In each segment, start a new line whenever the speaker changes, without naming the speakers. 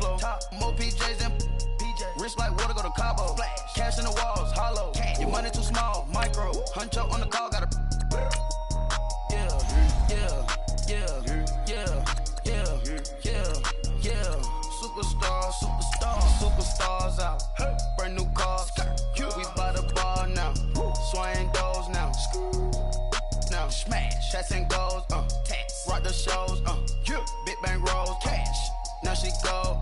top flow. More PJs than PJ. Rich like water, go to Cabo. Splash. Cash in the walls, hollow. Cash. Your money too small, micro. Hunch up on the call, gotta. Yeah, yeah, yeah, yeah, yeah, yeah, yeah. Superstars out. Brand new cars. We by the bar now. Swaying doors now. Now smash. Shots and goals. Rock the shows. Big bang rolls. Cash. Now she go.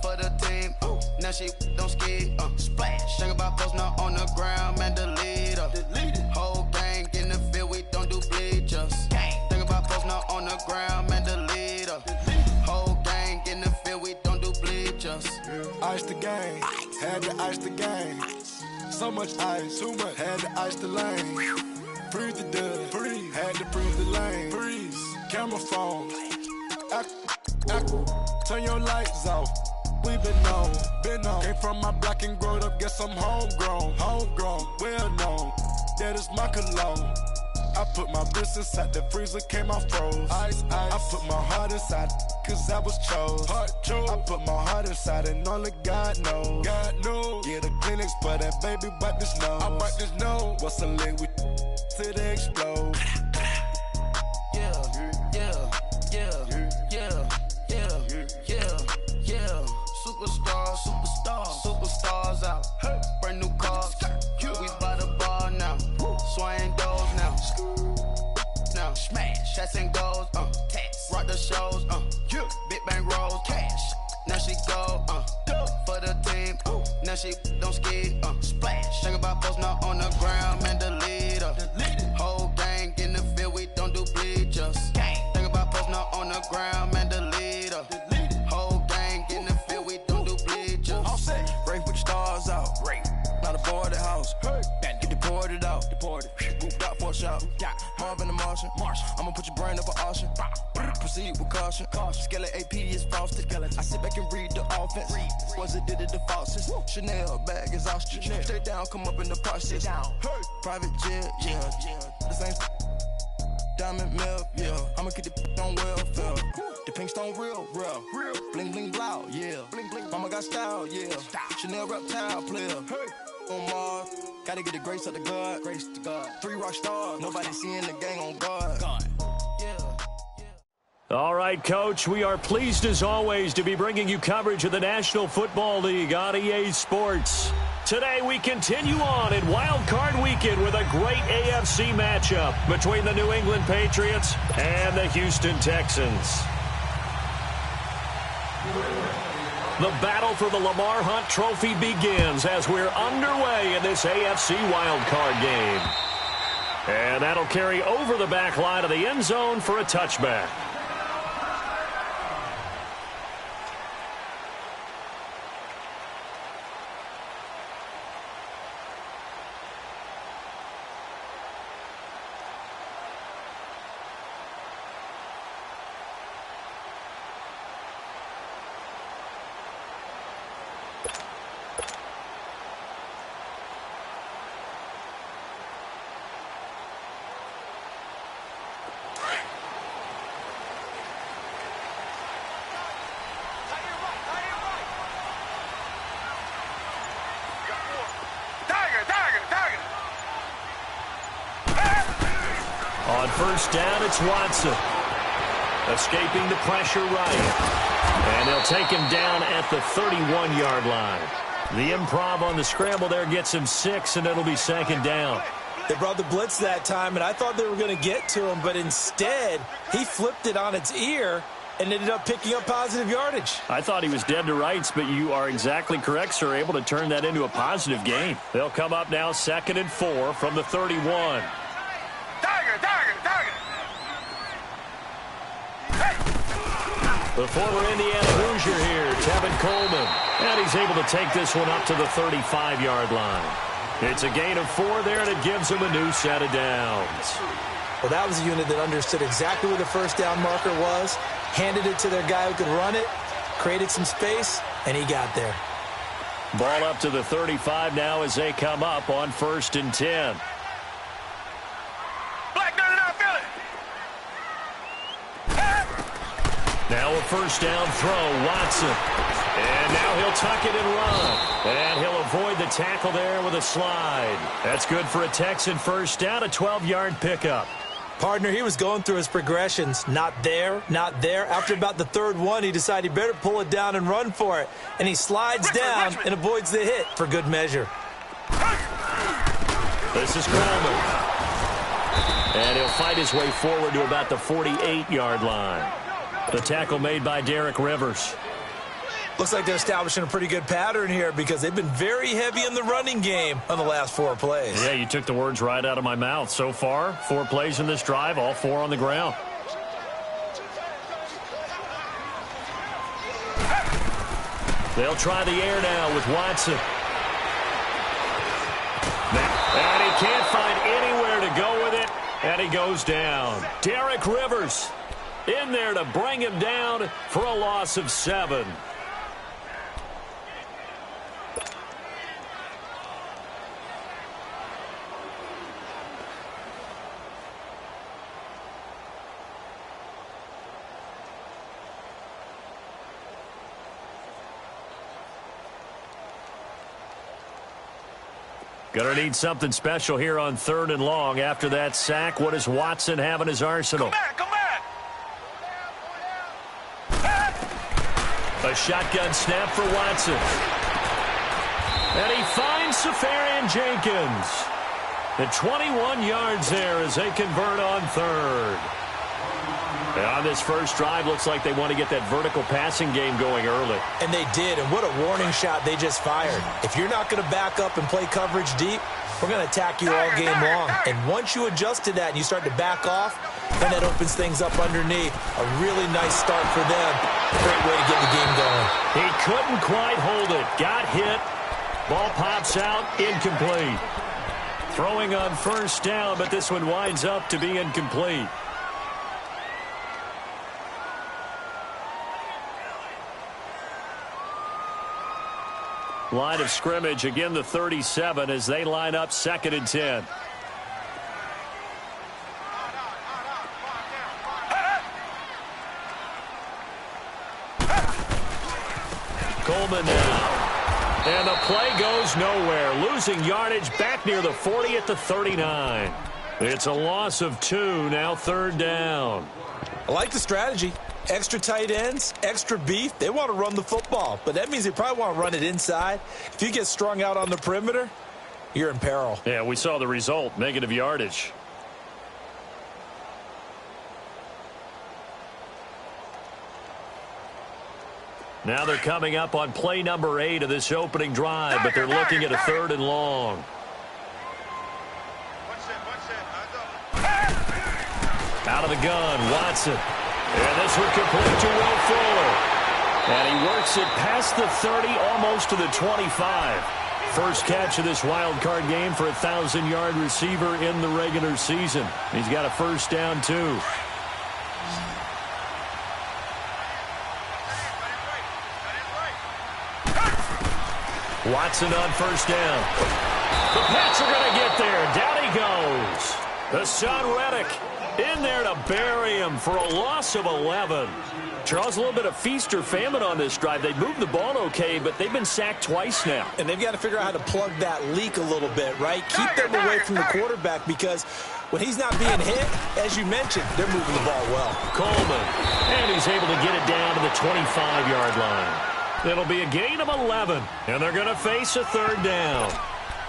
For the team. Now she don't ski. Splash. Think about posting up on the ground, man. Delete her. Whole gang in the field. We don't do bleachers. Think about posting up on the ground, man. Delete her. Whole gang in the field. We don't do bleachers.
Ice the game. Had to ice the game. So much ice. Too much. Had to ice the lane. Freeze the dub. Freeze. Had to freeze the lane. Freeze. Camera phone. Turn your lights off. We been on. Came from my block and growed up. Guess I'm homegrown. Well known. That is my cologne. I put my wrist inside the freezer, came out froze. Ice. I put my heart inside, cause I was chose. I put my heart inside and only God knows. Yeah, the clinics for that baby, wipe this nose. I wipe this nose. What's a leg with till they explode?
Yeah. Superstars out. Brand new cars. We by the bar now. Swaying doors now. Now smash. Shots and goals. Rock the shows. Big bang rolls. Cash. Now she go. For the team. Now she don't ski. Splash. Think about posting up on the ground, man. Delete her. Whole gang in the field. We don't do bleachers. Think about posting up on the ground, man. Delete her. Whole gang in the field. We don't do bleachers.
Race with the stars out. Not a boarded house. Get deported out. Moved out for a shot. Marvin the Martian. I'ma put your brain up for auction. Proceed with caution. Skeleton AP is frosted. I sit back and read the offense. Was it did it the faucets? Chanel bag is ostrich. Stay down, come up in the process. Private jet, yeah. The same diamond milk, yeah. I'ma keep the on welfare. The pink stone real. Bling bling blow, yeah. Mama got style, yeah. Chanel reptile player. On Mars, gotta get the grace of the God. 3 rock stars, nobody seeing the gang on guard.
All right, Coach, we are pleased as always to be bringing you coverage of the National Football League on EA Sports. Today we continue on in Wild Card Weekend with a great AFC matchup between the New England Patriots and the Houston Texans. The battle for the Lamar Hunt Trophy begins as we're underway in this AFC wildcard game. And that'll carry over the back line of the end zone for a touchback. On first down, it's Watson. Escaping the pressure right. And they'll take him down at the 31-yard line. The improv on the scramble there gets him 6, and it'll be second down.
They brought the blitz that time, and I thought they were going to get to him, but instead, he flipped it on its ear and ended up picking up positive yardage.
I thought he was dead to rights, but you are exactly correct, sir, able to turn that into a positive gain. They'll come up now 2nd and 4 from the 31. The former Indiana Hoosier here, Tevin Coleman. And he's able to take this one up to the 35-yard line. It's a gain of 4 there, and it gives him a new set of downs.
Well, that was a unit that understood exactly where the first down marker was, handed it to their guy who could run it, created some space, and he got there.
Ball up to the 35 now as they come up on 1st and 10. Now a first down throw, Watson. And now he'll tuck it and run. And he'll avoid the tackle there with a slide. That's good for a Texan first down, a 12-yard pickup.
Partner, he was going through his progressions. Not there, not there. After about the third one, he decided he better pull it down and run for it. And he slides down and avoids the hit for good measure.
This is Coleman. And he'll fight his way forward to about the 48-yard line. The tackle made by Derek Rivers.
Looks like they're establishing a pretty good pattern here because they've been very heavy in the running game on the last 4 plays.
Yeah, you took the words right out of my mouth. So far, 4 plays in this drive, all 4 on the ground. They'll try the air now with Watson. And he can't find anywhere to go with it, and he goes down. Derek Rivers in there to bring him down for a loss of 7. Gonna need something special here on 3rd and long. After that sack, what does Watson have in his arsenal?
Come back.
A shotgun snap for Watson. And he finds Safarian Jenkins. The 21 yards there as they convert on 3rd. And on this first drive, looks like they want to get that vertical passing game going early.
And they did, and what a warning shot they just fired. If you're not going to back up and play coverage deep, we're going to attack you all game long. And once you adjust to that and you start to back off, then that opens things up underneath. A really nice start for them. Great way to get the game going.
He couldn't quite hold it. Got hit. Ball pops out. Incomplete. Throwing on first down, but this one winds up to be incomplete. Line of scrimmage, again the 37 as they line up 2nd and 10. Coleman now. And the play goes nowhere. Losing yardage back near the 40 at the 39. It's a loss of 2, now 3rd down.
I like the strategy. Extra tight ends, extra beef. They want to run the football, but that means they probably want to run it inside. If you get strung out on the perimeter, you're in peril.
Yeah, we saw the result, negative yardage. Now they're coming up on play number 8 of this opening drive, but they're looking at a 3rd and long. Out of the gun, Watson. And this one complete to Will Fuller. And he works it past the 30, almost to the 25. First catch of this wild card game for a 1,000-yard receiver in the regular season. He's got a first down, too. Watson on first down. The Pats are going to get there. Down he goes. Hassan Reddick in there to bury him for a loss of 11. Charles, a little bit of feast or famine on this drive. They moved the ball okay, but they've been sacked twice now.
And they've got to figure out how to plug that leak a little bit, right? Keep them away from the quarterback because when he's not being hit, as you mentioned, they're moving the ball well.
Coleman, and he's able to get it down to the 25-yard line. It'll be a gain of 11, and they're going to face a 3rd down.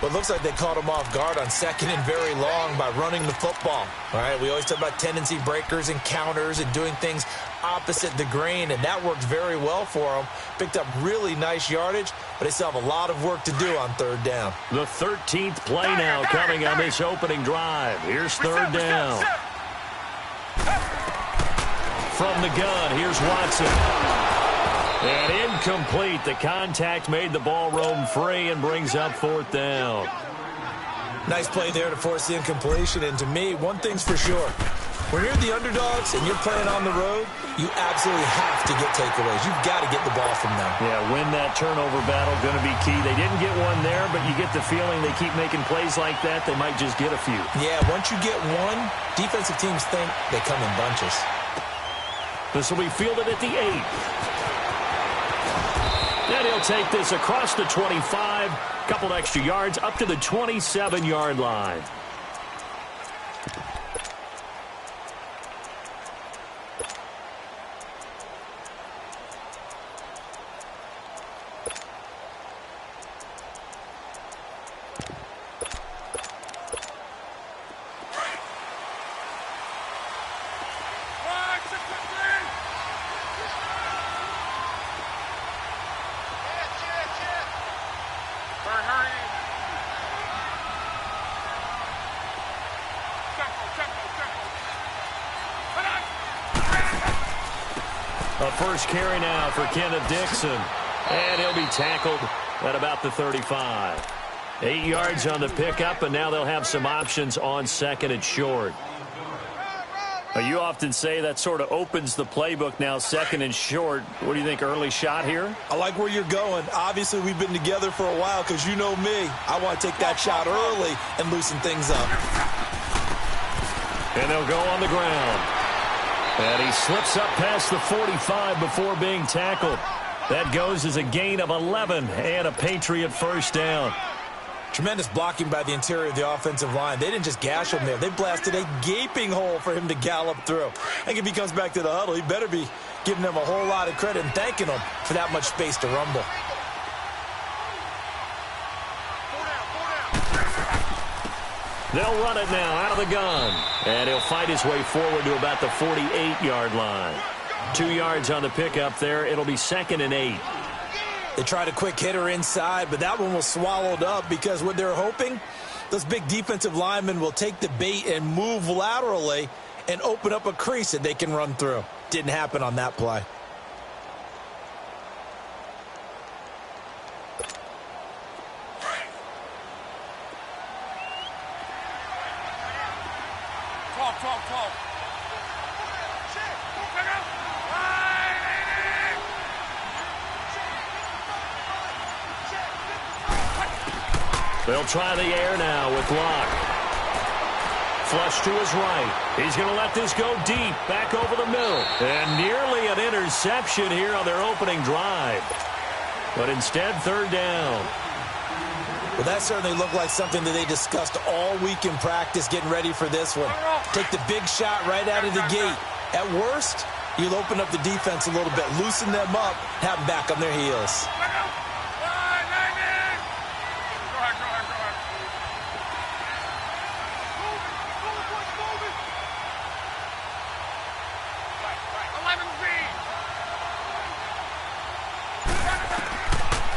But it looks like they caught him off guard on 2nd and very long by running the football. All right, we always talk about tendency breakers and counters and doing things opposite the grain, and that worked very well for them. Picked up really nice yardage, but they still have a lot of work to do on 3rd down.
The 13th play now coming on this opening drive. Here's 3rd down. From the gun, here's Watson. And incomplete. The contact made the ball roam free and brings up 4th down.
Nice play there to force the incompletion. And to me, one thing's for sure. When you're the underdogs and you're playing on the road, you absolutely have to get takeaways. You've got to get the ball from them.
Yeah, win that turnover battle, going to be key. They didn't get one there, but you get the feeling they keep making plays like that, they might just get a few.
Yeah, once you get one, defensive teams think they come in bunches.
This will be fielded at the 8. And he'll take this across the 25, couple extra yards up to the 27-yard line. A first carry now for Kenneth Dixon. And he'll be tackled at about the 35. 8 yards on the pickup, and now they'll have some options on second and short. You often say that sort of opens the playbook now, second and short. What do you think, early shot here?
I like where you're going. Obviously, we've been together for a while because you know me. I want to take that shot early and loosen things up.
And they'll go on the ground. And he slips up past the 45 before being tackled. That goes as a gain of 11 and a Patriot first down.
Tremendous blocking by the interior of the offensive line. They didn't just gash him there. They blasted a gaping hole for him to gallop through. I think if he comes back to the huddle, he better be giving them a whole lot of credit and thanking them for that much space to rumble.
They'll run it now out of the gun. And he'll fight his way forward to about the 48-yard line. 2 yards on the pickup there. It'll be second and 8.
They tried a quick hitter inside, but that one was swallowed up because what they're hoping, those big defensive linemen will take the bait and move laterally and open up a crease that they can run through. Didn't happen on that play.
Talk.
They'll try the air now with Locke. Flush to his right. He's going to let this go deep, back over the middle. And nearly an interception here on their opening drive. But instead, third down.
Well, that certainly looked like something that they discussed all week in practice getting ready for this one. Take the big shot right out of the gate. At worst, you'll open up the defense a little bit, loosen them up, have them back on their heels.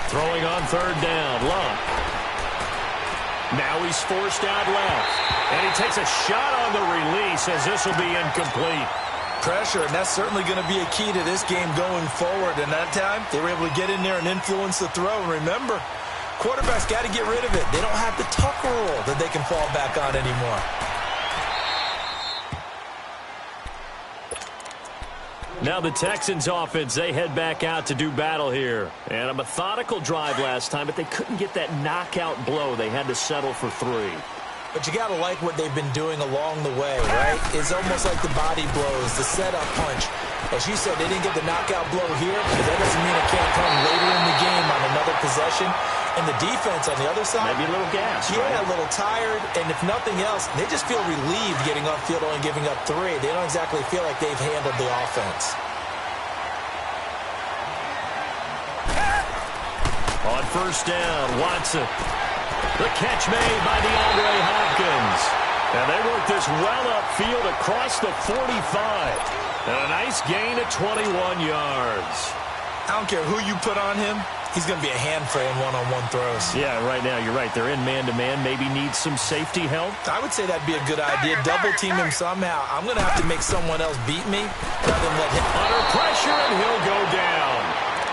Throwing on third down, Locke. Now he's forced out left. And he takes a shot on the release as this will be incomplete.
Pressure, and that's certainly going to be a key to this game going forward. And that time, they were able to get in there and influence the throw. And remember, quarterbacks got to get rid of it. They don't have the tuck rule that they can fall back on anymore.
Now the Texans offense, they head back out to do battle here. And a methodical drive last time, but they couldn't get that knockout blow. They had to settle for 3.
But you got to like what they've been doing along the way, right? It's almost like the body blows, the setup punch. As you said, they didn't get the knockout blow here, but that doesn't mean it can't come later in the game on another possession. And the defense on the other side,
maybe a little gas.
Yeah,
right?
A little tired. And if nothing else, they just feel relieved getting upfield and giving up 3. They don't exactly feel like they've handled the offense.
On first down, Watson. The catch made by DeAndre Hopkins. And they work this well upfield across the 45. And a nice gain of 21 yards.
I don't care who you put on him. He's going to be a handful in one-on-one throws.
Yeah, right now, you're right. They're in man-to-man. Maybe need some safety help.
I would say that'd be a good idea. Double-team him somehow. I'm going to have to make someone else beat me rather than let him.
Under pressure, and he'll go down.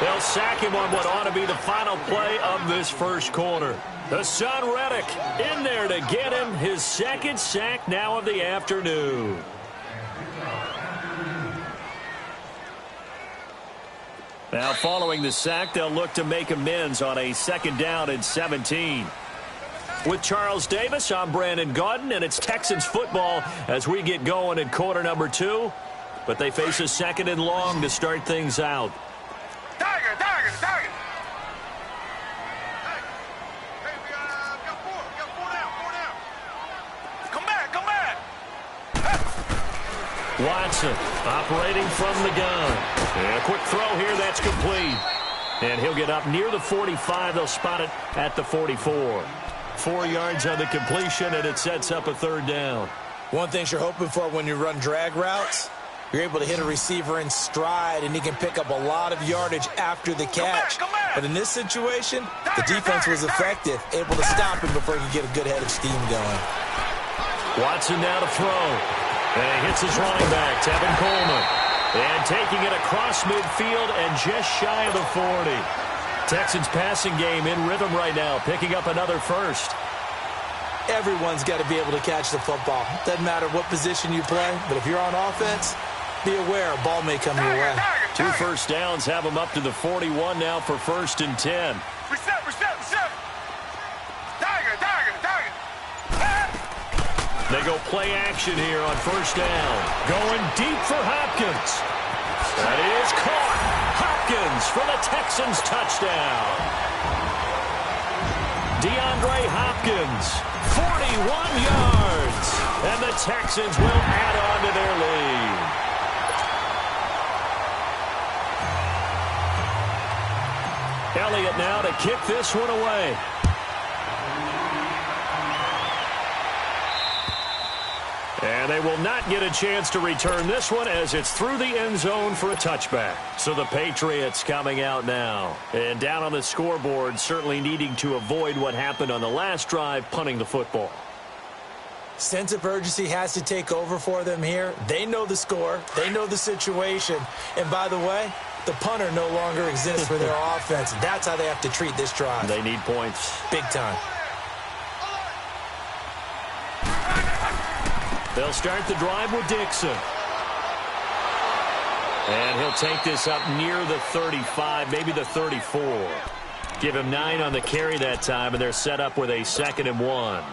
They'll sack him on what ought to be the final play of this first quarter. The Son Reddick in there to get him his second sack now of the afternoon. Now following the sack, they'll look to make amends on a second down and 17. With Charles Davis, I'm Brandon Gaudin, and it's Texans football as we get going in quarter number 2. but they face a 2nd and long to start things out.
Tiger.
Watson operating from the gun. And a quick throw here, that's complete. And he'll get up near the 45. They'll spot it at the 44. 4 yards on the completion, and it sets up a 3rd down.
One thing you're hoping for when you run drag routes, you're able to hit a receiver in stride, and he can pick up a lot of yardage after the catch. But in this situation, the defense was effective, able to stop him before he could get a good head of steam going.
Watson now to throw. And he hits his running back, Tevin Coleman. And taking it across midfield and just shy of the 40. Texans passing game in rhythm right now, picking up another first.
Everyone's got to be able to catch the football. Doesn't matter what position you play, but if you're on offense, be aware a ball may come your way.
2 first downs have them up to the 41 now for 1st and 10.
Reset.
They go play action here on 1st down. Going deep for Hopkins. That is caught. Hopkins for the Texans touchdown. DeAndre Hopkins, 41 yards. And the Texans will add on to their lead. Elliott now to kick this one away. And they will not get a chance to return this one as it's through the end zone for a touchback. So the Patriots coming out now. And down on the scoreboard, certainly needing to avoid what happened on the last drive, punting the football.
Sense of urgency has to take over for them here. They know the score. They know the situation. And by the way, the punter no longer exists for their offense. That's how they have to treat this drive.
They need points.
Big time.
They'll start the drive with Dixon. And he'll take this up near the 35, maybe the 34. Give him 9 on the carry that time, and they're set up with a 2nd and 1.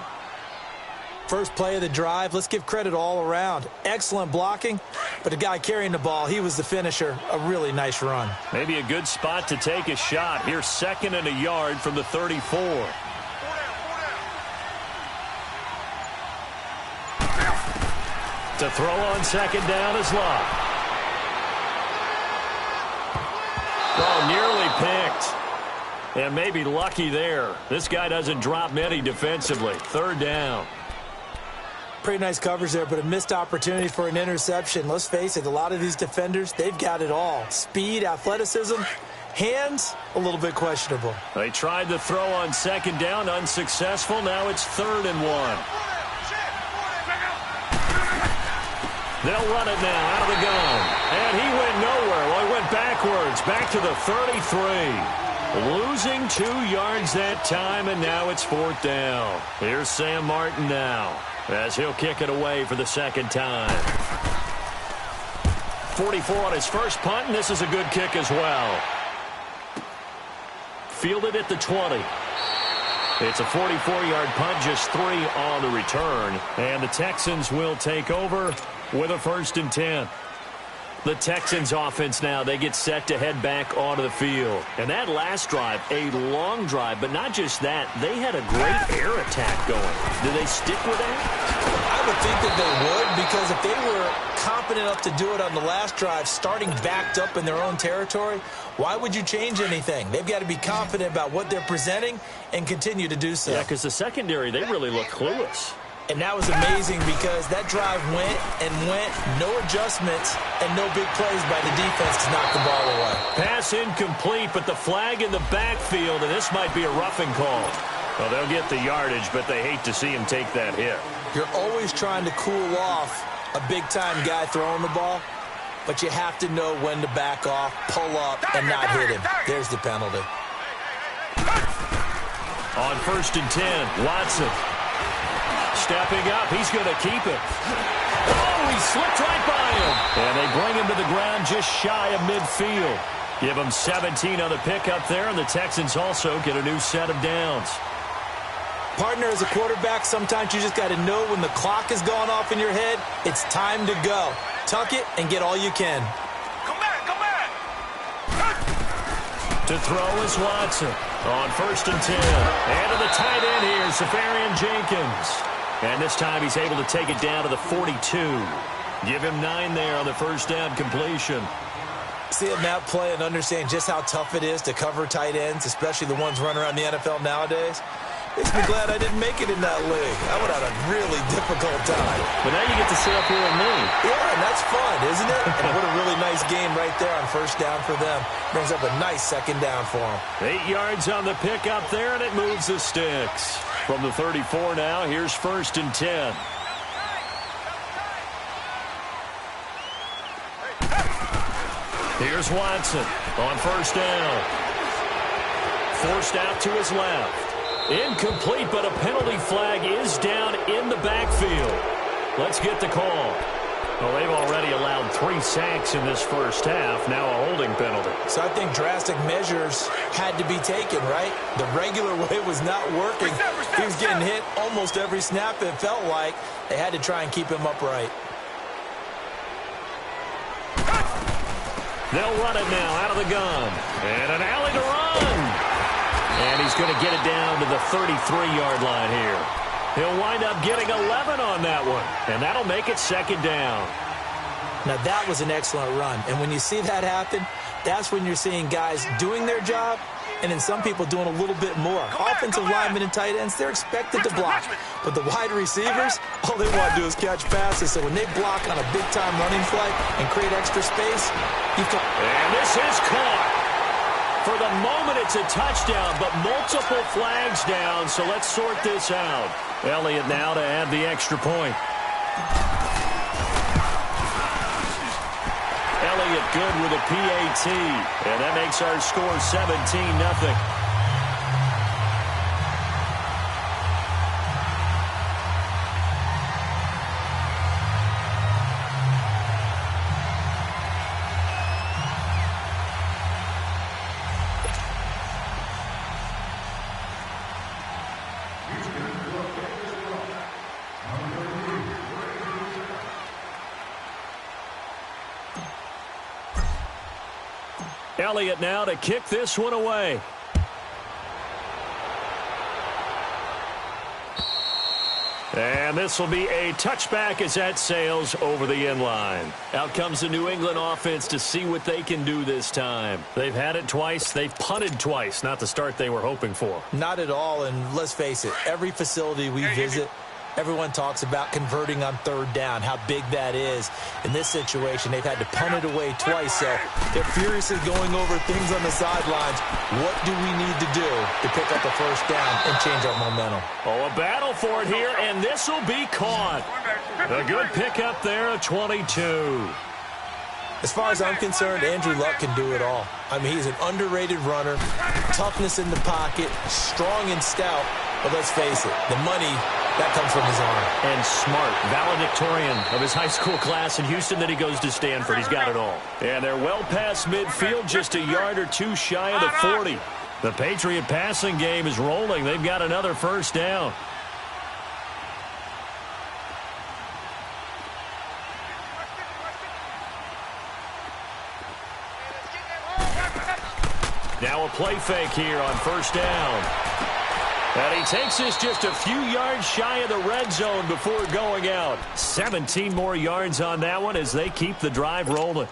First play of the drive, let's give credit all around. Excellent blocking, but the guy carrying the ball, he was the finisher. A really nice run.
Maybe a good spot to take a shot. Here's 2nd and a yard from the 34. To throw on 2nd down is Love. Oh, nearly picked. And maybe lucky there. This guy doesn't drop many defensively. 3rd down.
Pretty nice coverage there, but a missed opportunity for an interception. Let's face it, a lot of these defenders, they've got it all. Speed, athleticism, hands, a little bit questionable.
They tried to throw on 2nd down, unsuccessful. Now it's 3rd and 1. They'll run it now out of the gun. And he went nowhere. Well, he went backwards, back to the 33. Losing 2 yards that time, and now it's 4th down. Here's Sam Martin now, as he'll kick it away for the 2nd time. 44 on his first punt, and this is a good kick as well. Fielded at the 20. It's a 44-yard punt, just 3 on the return. And the Texans will take over with a 1st and 10. The Texans offense now, they get set to head back onto the field. And that last drive, a long drive, but not just that. They had a great air attack going. Do they stick with that?
I would think that they would, because if they were competent enough to do it on the last drive, starting backed up in their own territory, why would you change anything? They've got to be confident about what they're presenting and continue to do so.
Yeah, because the secondary, they really look clueless.
And that was amazing because that drive went and went, no adjustments, and no big plays by the defense to knock the ball away.
Pass incomplete, but the flag in the backfield, and this might be a roughing call. Well, they'll get the yardage, but they hate to see him take that hit.
You're always trying to cool off a big-time guy throwing the ball, but you have to know when to back off, pull up, and not hit him. There's the penalty.
On 1st and 10, Watson. Stepping up, he's going to keep it. Oh, he slipped right by him. And they bring him to the ground just shy of midfield. Give him 17 on the pickup there, and the Texans also get a new set of downs.
Partner, as a quarterback, sometimes you just got to know when the clock is going off in your head, it's time to go. tuck it and get all you can.
Come back.
To throw is Watson on 1st and 10. And to the tight end here, Safarian Jenkins. And this time he's able to take it down to the 42. Give him 9 there on the first down completion.
Seeing that play and understand just how tough it is to cover tight ends, especially the ones running around the NFL nowadays, makes me glad I didn't make it in that league. I would have had a really difficult time.
But now you get to sit up here with me.
Yeah, and that's fun, isn't it? And what a really nice game right there on first down for them. Brings up a nice second down for them.
8 yards on the pick up there, and it moves the sticks. From the 34 now, here's 1st and 10. Here's Watson on 1st down. Forced out to his left. Incomplete, but a penalty flag is down in the backfield. Let's get the call. Well, they've already allowed 3 sacks in this first half. Now a holding penalty.
So I think drastic measures had to be taken, right? The regular way was not working. He was getting hit almost every snap, it felt like. They had to try and keep him upright.
They'll run it now out of the gun. And an alley to run. And he's going to get it down to the 33-yard line here. He'll wind up getting 11 on that one. And that'll make it 2nd down.
Now, that was an excellent run. And when you see that happen, that's when you're seeing guys doing their job and then some people doing a little bit more. Offensive linemen and tight ends, they're expected to block. But the wide receivers, all they want to do is catch passes. So when they block on a big-time running play and create extra space, you've got...
And this is caught. For the moment, it's a touchdown, but multiple flags down, so let's sort this out. Elliott now to add the extra point. Elliott good with a PAT, and that makes our score 17-0. Elliott now to kick this one away. And this will be a touchback as that sails over the end line. Out comes the New England offense to see what they can do this time. They've had it twice. They've punted twice. Not the start they were hoping for.
Not at all, and let's face it, every facility we visit, everyone talks about converting on 3rd down, how big that is. In this situation, they've had to punt it away twice, so they're furiously going over things on the sidelines. What do we need to do to pick up the 1st down and change our momentum?
Oh, a battle for it here, and this will be caught. A good pickup there at 22.
As far as I'm concerned, Andrew Luck can do it all. I mean, he's an underrated runner, toughness in the pocket, strong and stout. But let's face it, the money, that comes from his arm.
And smart, valedictorian of his high school class in Houston. Then he goes to Stanford. He's got it all. And they're well past midfield, just a yard or two shy of the 40. The Patriot passing game is rolling. They've got another 1st down. Now a play fake here on 1st down. And he takes this just a few yards shy of the red zone before going out. 17 more yards on that one as they keep the drive rolling.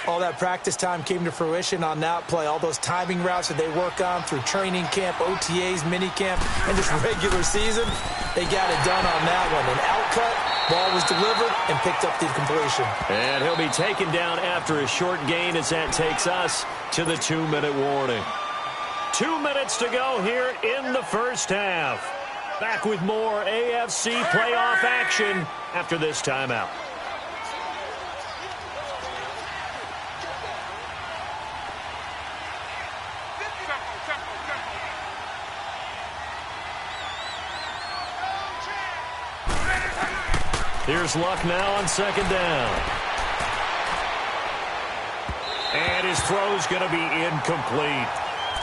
All that practice time came to fruition on that play. All those timing routes that they work on through training camp, OTAs, minicamp, and just regular season, they got it done on that one. An outcut, ball was delivered, and picked up the completion.
And he'll be taken down after a short gain as that takes us to the 2-minute warning. 2 minutes to go here in the first half. Back with more AFC playoff action after this timeout. Here's Luck now on 2nd down. And his throw's going to be incomplete.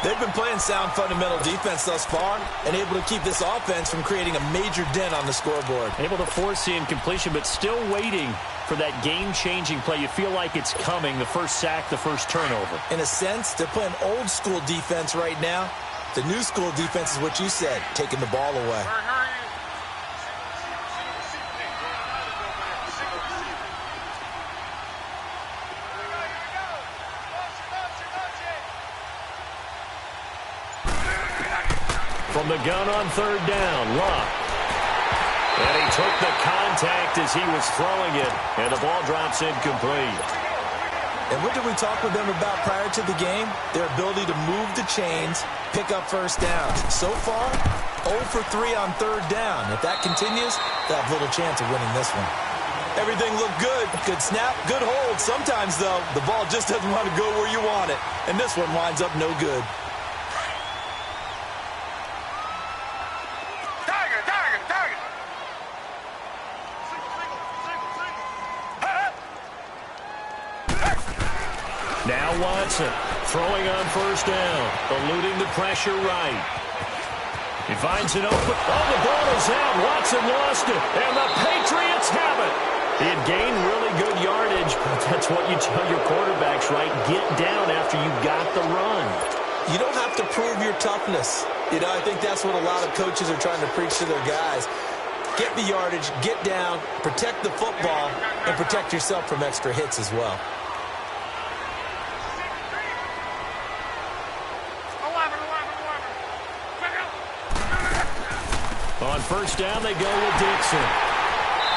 They've been playing sound fundamental defense thus far and able to keep this offense from creating a major dent on the scoreboard.
Able to force the incompletion, but still waiting for that game-changing play. You feel like it's coming, the first sack, the first turnover.
In a sense, they're playing old-school defense right now. The new-school defense is what you said, taking the ball away.
From the gun on third down, Luck. And he took the contact as he was throwing it, and the ball drops incomplete.
And what did we talk with them about prior to the game? Their ability to move the chains, pick up first downs. So far, 0 for 3 on third down. If that continues, they'll have little chance of winning this one. Everything looked good. Good snap, good hold. Sometimes, though, the ball just doesn't want to go where you want it. And this one winds up no good.
Now Watson throwing on first down, eluding the pressure right. He finds it open. Oh, the ball is out. Watson lost it, and the Patriots have it. He had gained really good yardage, but that's what you tell your quarterbacks, right? Get down after you got the run.
You don't have to prove your toughness. You know, I think that's what a lot of coaches are trying to preach to their guys. Get the yardage, get down, protect the football, and protect yourself from extra hits as well.
On first down, they go with Dixon.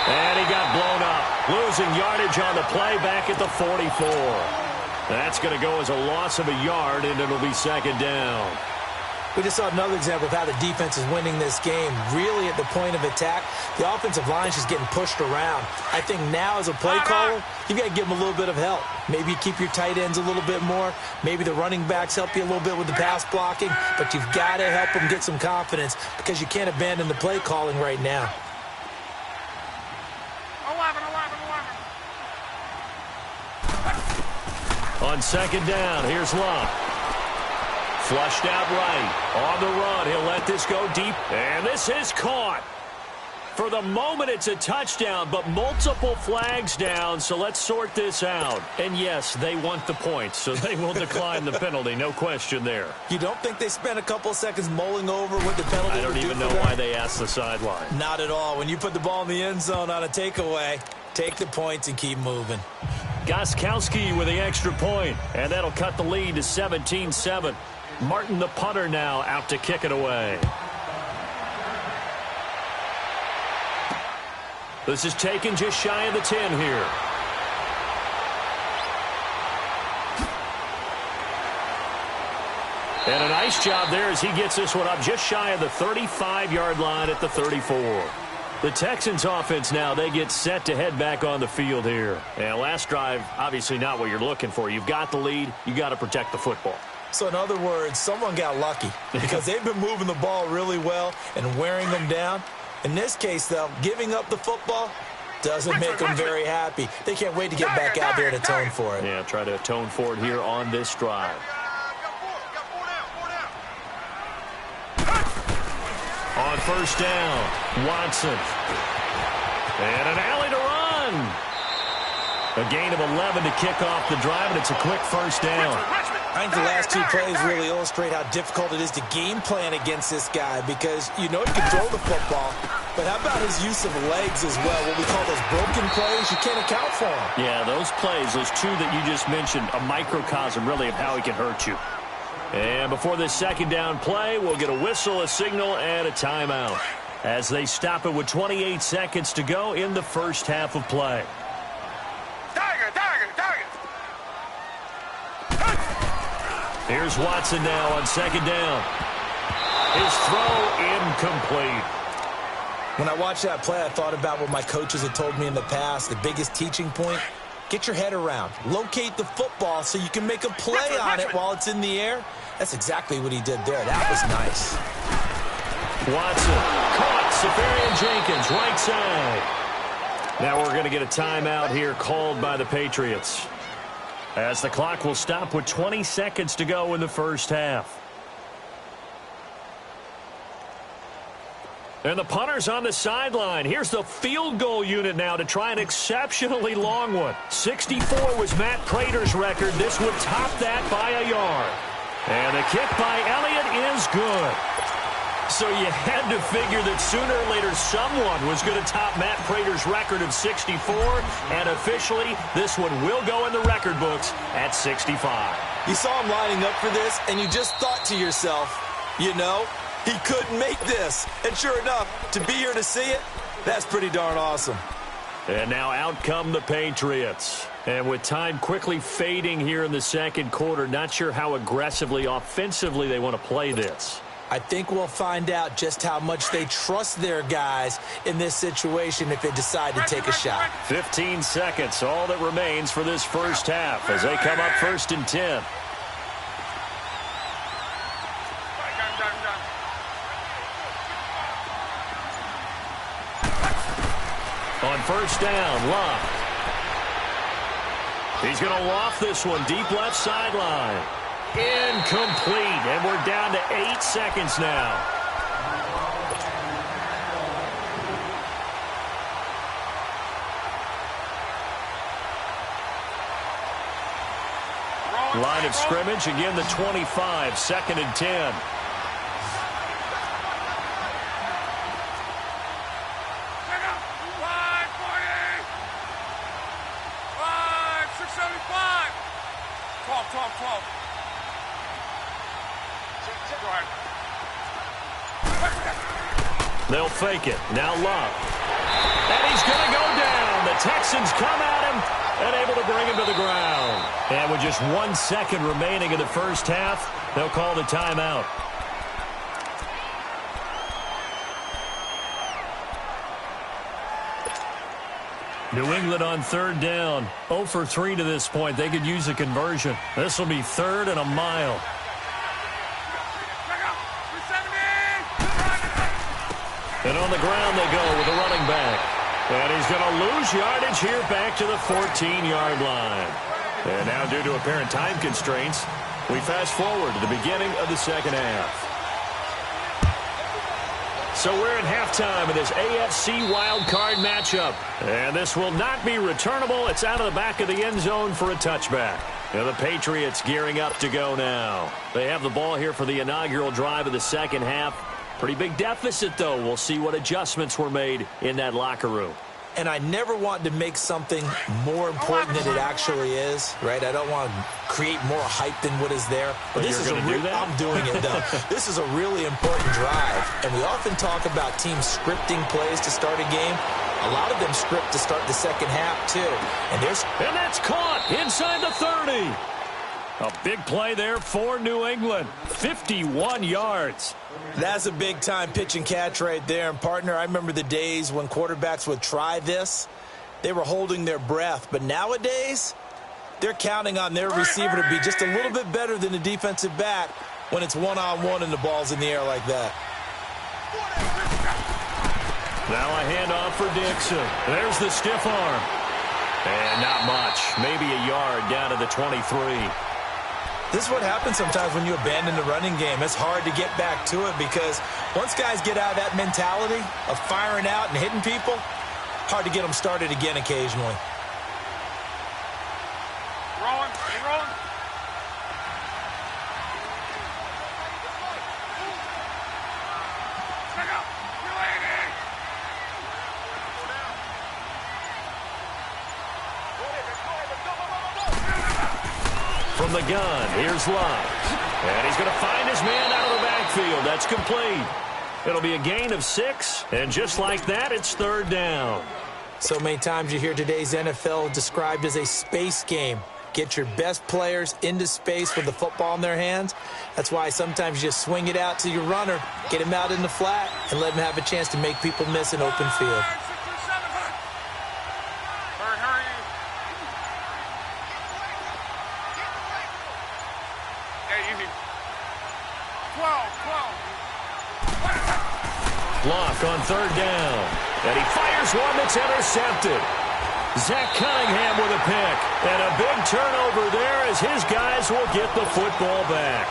And he got blown up. Losing yardage on the play back at the 44. That's going to go as a loss of a yard, and it'll be second down.
We just saw another example of how the defense is winning this game. Really at the point of attack, the offensive line is just getting pushed around. I think now as a play caller, you've got to give them a little bit of help. Maybe keep your tight ends a little bit more. Maybe the running backs help you a little bit with the pass blocking. But you've got to help them get some confidence because you can't abandon the play calling right now.
On second down, here's Luck. Flushed out right. On the run, he'll let this go deep. And this is caught. For the moment, it's a touchdown, but multiple flags down, so let's sort this out. And yes, they want the points, so they will decline the penalty. No question there.
You don't think they spent a couple seconds mulling over what the penalty
I don't even know why they asked the sideline.
Not at all. When you put the ball in the end zone on a takeaway, take the points and keep moving.
Gostkowski with the extra point, and that'll cut the lead to 17-7. Martin, the punter, now out to kick it away. This is taken just shy of the 10 here. And a nice job there as he gets this one up just shy of the 35-yard line at the 34. The Texans offense now, they get set to head back on the field here. And last drive, obviously not what you're looking for. You've got the lead. You got to protect the football.
So in other words, someone got lucky because they've been moving the ball really well and wearing them down. In this case, though, giving up the football doesn't make them very happy. They can't wait to get back out there and atone for it.
Yeah, try to atone for it here on this drive. On first down, Watson. And an alley to run. A gain of 11 to kick off the drive, and it's a quick first down.
I think the last two plays really illustrate how difficult it is to game plan against this guy because you know he can throw the football, but how about his use of legs as well? What we call those broken plays, you can't account for them.
Yeah, those plays, those two that you just mentioned, a microcosm really of how he can hurt you. And before this second down play, we'll get a whistle, a signal, and a timeout as they stop it with 28 seconds to go in the first half of play. Here's Watson now on second down. His throw incomplete.
When I watched that play, I thought about what my coaches had told me in the past. The biggest teaching point, get your head around. Locate the football so you can make a play on it while it's in the air. That's exactly what he did there. That was nice.
Watson caught. Safarian Jenkins, right side. Now we're going to get a timeout here called by the Patriots, as the clock will stop with 20 seconds to go in the first half. And the punter's on the sideline. Here's the field goal unit now to try an exceptionally long one. 64 was Matt Prater's record. This would top that by a yard. And the kick by Elliott is good. So you had to figure that sooner or later someone was going to top Matt Prater's record of 64. And officially, this one will go in the record books at 65.
You saw him lining up for this, and you just thought to yourself, you know, he couldn't make this. And sure enough, to be here to see it, that's pretty darn awesome.
And now out come the Patriots. And with time quickly fading here in the second quarter, not sure how aggressively, offensively they want to play this.
I think we'll find out just how much they trust their guys in this situation if they decide to take a shot.
15 seconds, all that remains for this first half as they come up 1st and 10. On first down, Love. He's going to loft this one deep left sideline. Incomplete, and we're down to 8 seconds now. Line of scrimmage, again the 25, 2nd and 10. They'll fake it. Now Love. And he's going to go down. The Texans come at him and able to bring him to the ground. And with just 1 second remaining in the first half, they'll call the timeout. New England on 3rd down. 0 for 3 to this point. They could use a conversion. This will be 3rd and a mile. And on the ground they go with the running back. And he's going to lose yardage here back to the 14-yard line. And now due to apparent time constraints, we fast forward to the beginning of the second half. So we're at halftime in this AFC wildcard matchup. And this will not be returnable. It's out of the back of the end zone for a touchback. And the Patriots gearing up to go now. They have the ball here for the inaugural drive of the second half. Pretty big deficit, though. We'll see what adjustments were made in that locker room.
And I never want to make something more important than it actually is, right? I don't want to create more hype than what is there. But this is I'm doing it, though. This is a really important drive. And we often talk about teams scripting plays to start a game. A lot of them script to start the second half, too. And
that's caught inside the 30. A big play there for New England. 51 yards.
That's a big-time pitch and catch right there. And, partner, I remember the days when quarterbacks would try this. They were holding their breath. But nowadays, they're counting on their receiver to be just a little bit better than the defensive back when it's one-on-one and the ball's in the air like that.
Now a handoff for Dixon. There's the stiff arm. And not much. Maybe a yard down to the 23.
This is what happens sometimes when you abandon the running game. It's hard to get back to it because once guys get out of that mentality of firing out and hitting people, hard to get them started again occasionally.
Rolling.
From the gun, here's Love. And he's going to find his man out of the backfield. That's complete. It'll be a gain of 6, and just like that, it's 3rd down.
So many times you hear today's NFL described as a space game. Get your best players into space with the football in their hands. That's why sometimes you just swing it out to your runner, get him out in the flat, and let him have a chance to make people miss an open field.
Block on 3rd down. And he fires one that's intercepted. Zach Cunningham with a pick. And a big turnover there as his guys will get the football back.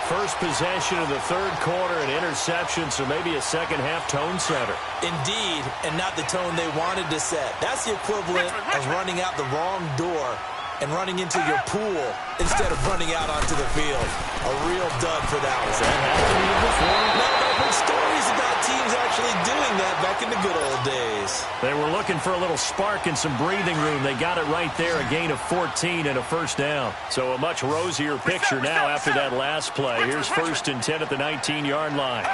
first possession of the third quarter, an interception, so maybe a second-half tone setter.
Indeed, and not the tone they wanted to set. That's the equivalent of running out the wrong door and running into your pool instead of running out onto the field. A real dud for that one.
Has that happened to you before?
No, I've heard stories about teams actually doing that back in the good old days.
They were looking for a little spark and some breathing room. They got it right there, a gain of 14 and a first down. So a much rosier picture now after that last play. Here's 1st and 10 at the 19-yard line.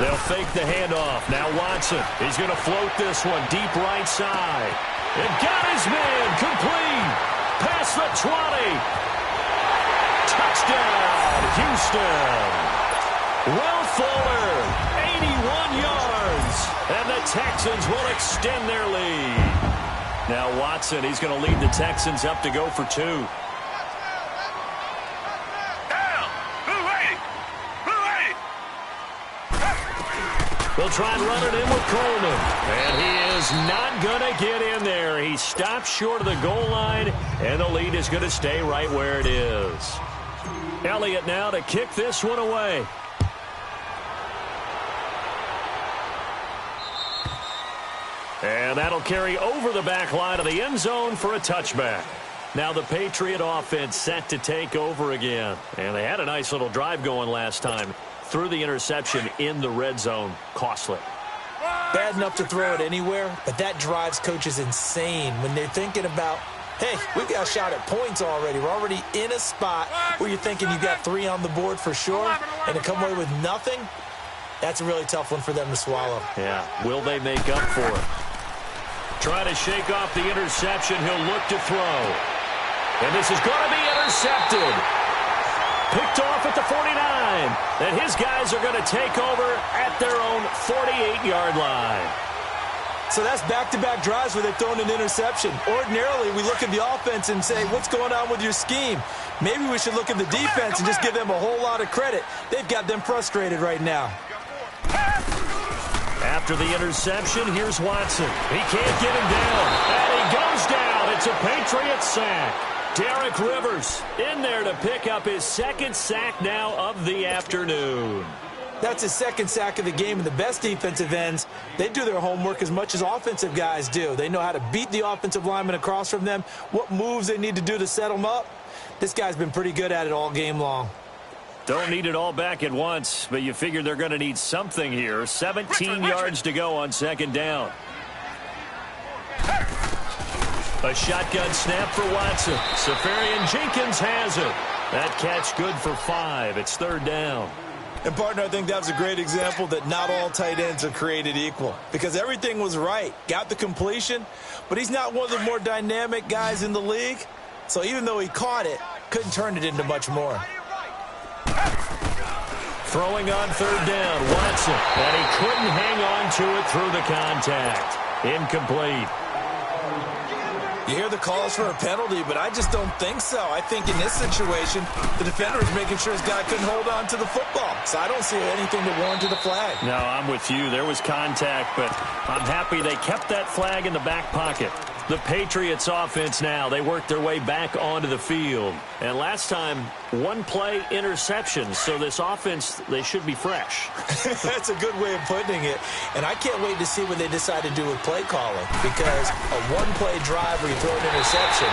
They'll fake the handoff. Now Watson. He's going to float this one deep right side. And got his man complete. Past the 20. Touchdown, Houston. Will Fuller, 81 yards. And the Texans will extend their lead. Now Watson, he's going to lead the Texans up to go for 2. They'll try and run it in with Coleman. And he is not going to get in there. He stopped short of the goal line, and the lead is going to stay right where it is. Elliott now to kick this one away. And that'll carry over the back line of the end zone for a touchback. Now the Patriot offense set to take over again. And they had a nice little drive going last time. Threw the interception in the red zone. Costly.
Bad enough to throw it anywhere, but that drives coaches insane when they're thinking about, hey, we've got a shot at points already. We're already in a spot where you're thinking you got 3 on the board for sure, and to come away with nothing, that's a really tough one for them to swallow.
Yeah, will they make up for it? Try to shake off the interception. He'll look to throw. And this is going to be intercepted. Picked off at the 49. And his guys are going to take over at their own 48-yard line.
So that's back-to-back drives where they've thrown an interception. Ordinarily, we look at the offense and say, what's going on with your scheme? Maybe we should look at the defense and just give them a whole lot of credit. They've got them frustrated right now.
After the interception, here's Watson. He can't get him down. And he goes down. It's a Patriot sack. Derek Rivers in there to pick up his 2nd sack now of the afternoon.
That's his 2nd sack of the game, and the best defensive ends, they do their homework as much as offensive guys do. They know how to beat the offensive lineman across from them, what moves they need to do to set them up. This guy's been pretty good at it all game long.
Don't need it all back at once, but you figure they're going to need something here. 17 yards to go on 2nd down. A shotgun snap for Watson. Safarian Jenkins has it. That catch good for 5. It's 3rd down.
And, partner, I think that was a great example that not all tight ends are created equal. Because everything was right. Got the completion, but he's not one of the more dynamic guys in the league. So even though he caught it, couldn't turn it into much more.
Throwing on 3rd down, Watson. And he couldn't hang on to it through the contact. Incomplete.
You hear the calls for a penalty, but I just don't think so. I think in this situation, the defender is making sure his guy couldn't hold on to the football. So I don't see anything to warrant the flag.
No, I'm with you. There was contact, but I'm happy they kept that flag in the back pocket. The Patriots offense now, they worked their way back onto the field. And last time, 1-play interception. So this offense, they should be fresh.
That's a good way of putting it. And I can't wait to see what they decide to do with play calling. Because a 1-play drive where you throw an interception,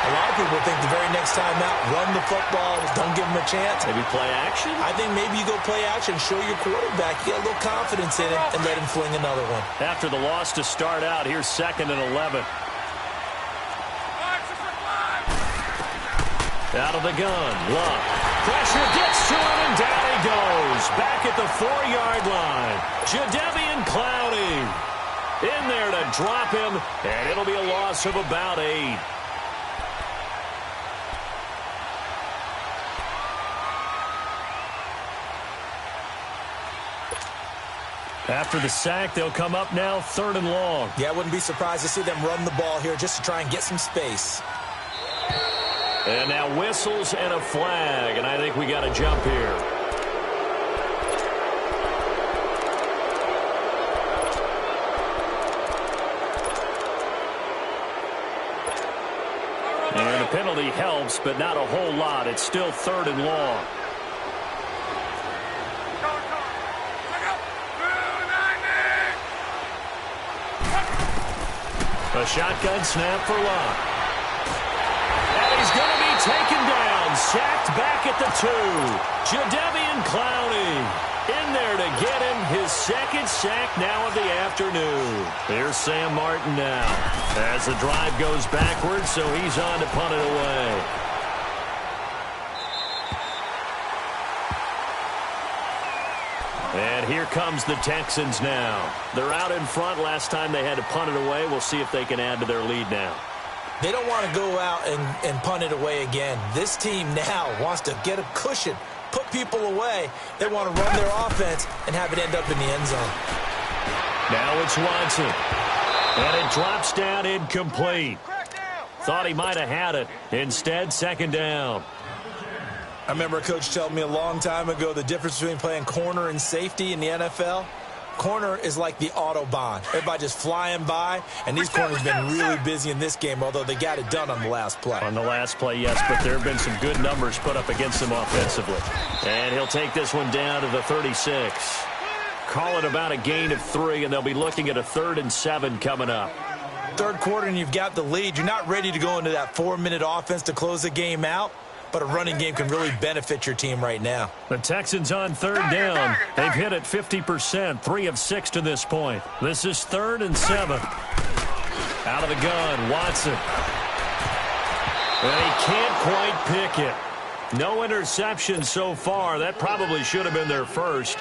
a lot of people think the very next time out, run the football, don't give them a chance.
Maybe play action?
I think maybe you go play action, show your quarterback, get a little confidence in it, and let him fling another one.
After the loss to start out, here's 2nd and 11. Out of the gun, Luck. Pressure gets to him, and down he goes. Back at the 4-yard line. Jadeveon Clowney in there to drop him, and it'll be a loss of about 8. After the sack, they'll come up now 3rd and long.
Yeah, I wouldn't be surprised to see them run the ball here just to try and get some space.
And now whistles and a flag, and I think we got a jump here. And a penalty penalty helps, but not a whole lot. It's still 3rd and long. A shotgun snap for Love. And he's going to be taken down. Sacked back at the 2. Jadeveon Clowney in there to get him his 2nd sack now of the afternoon. Here's Sam Martin now as the drive goes backwards, so he's on to punt it away. And here comes the Texans now. They're out in front. Last time they had to punt it away. We'll see if they can add to their lead now.
They don't want to go out and punt it away again. This team now wants to get a cushion, put people away. They want to run their offense and have it end up in the end zone.
Now it's Watson. And it drops down incomplete. Thought he might have had it. Instead, 2nd down.
I remember a coach telling me a long time ago the difference between playing corner and safety in the NFL. Corner is like the Autobahn. Everybody just flying by, and these corners have been really busy in this game, although they got it done on the last play.
On the last play, yes, but there have been some good numbers put up against them offensively. And he'll take this one down to the 36. Call it about a gain of 3, and they'll be looking at a 3rd and 7 coming up.
3rd quarter, and you've got the lead. You're not ready to go into that 4-minute offense to close the game out, but a running game can really benefit your team right now.
The Texans on 3rd down. They've hit it 50%, 3 of 6 to this point. This is 3rd and 7. Out of the gun, Watson. And he can't quite pick it. No interception so far. That probably should have been their first,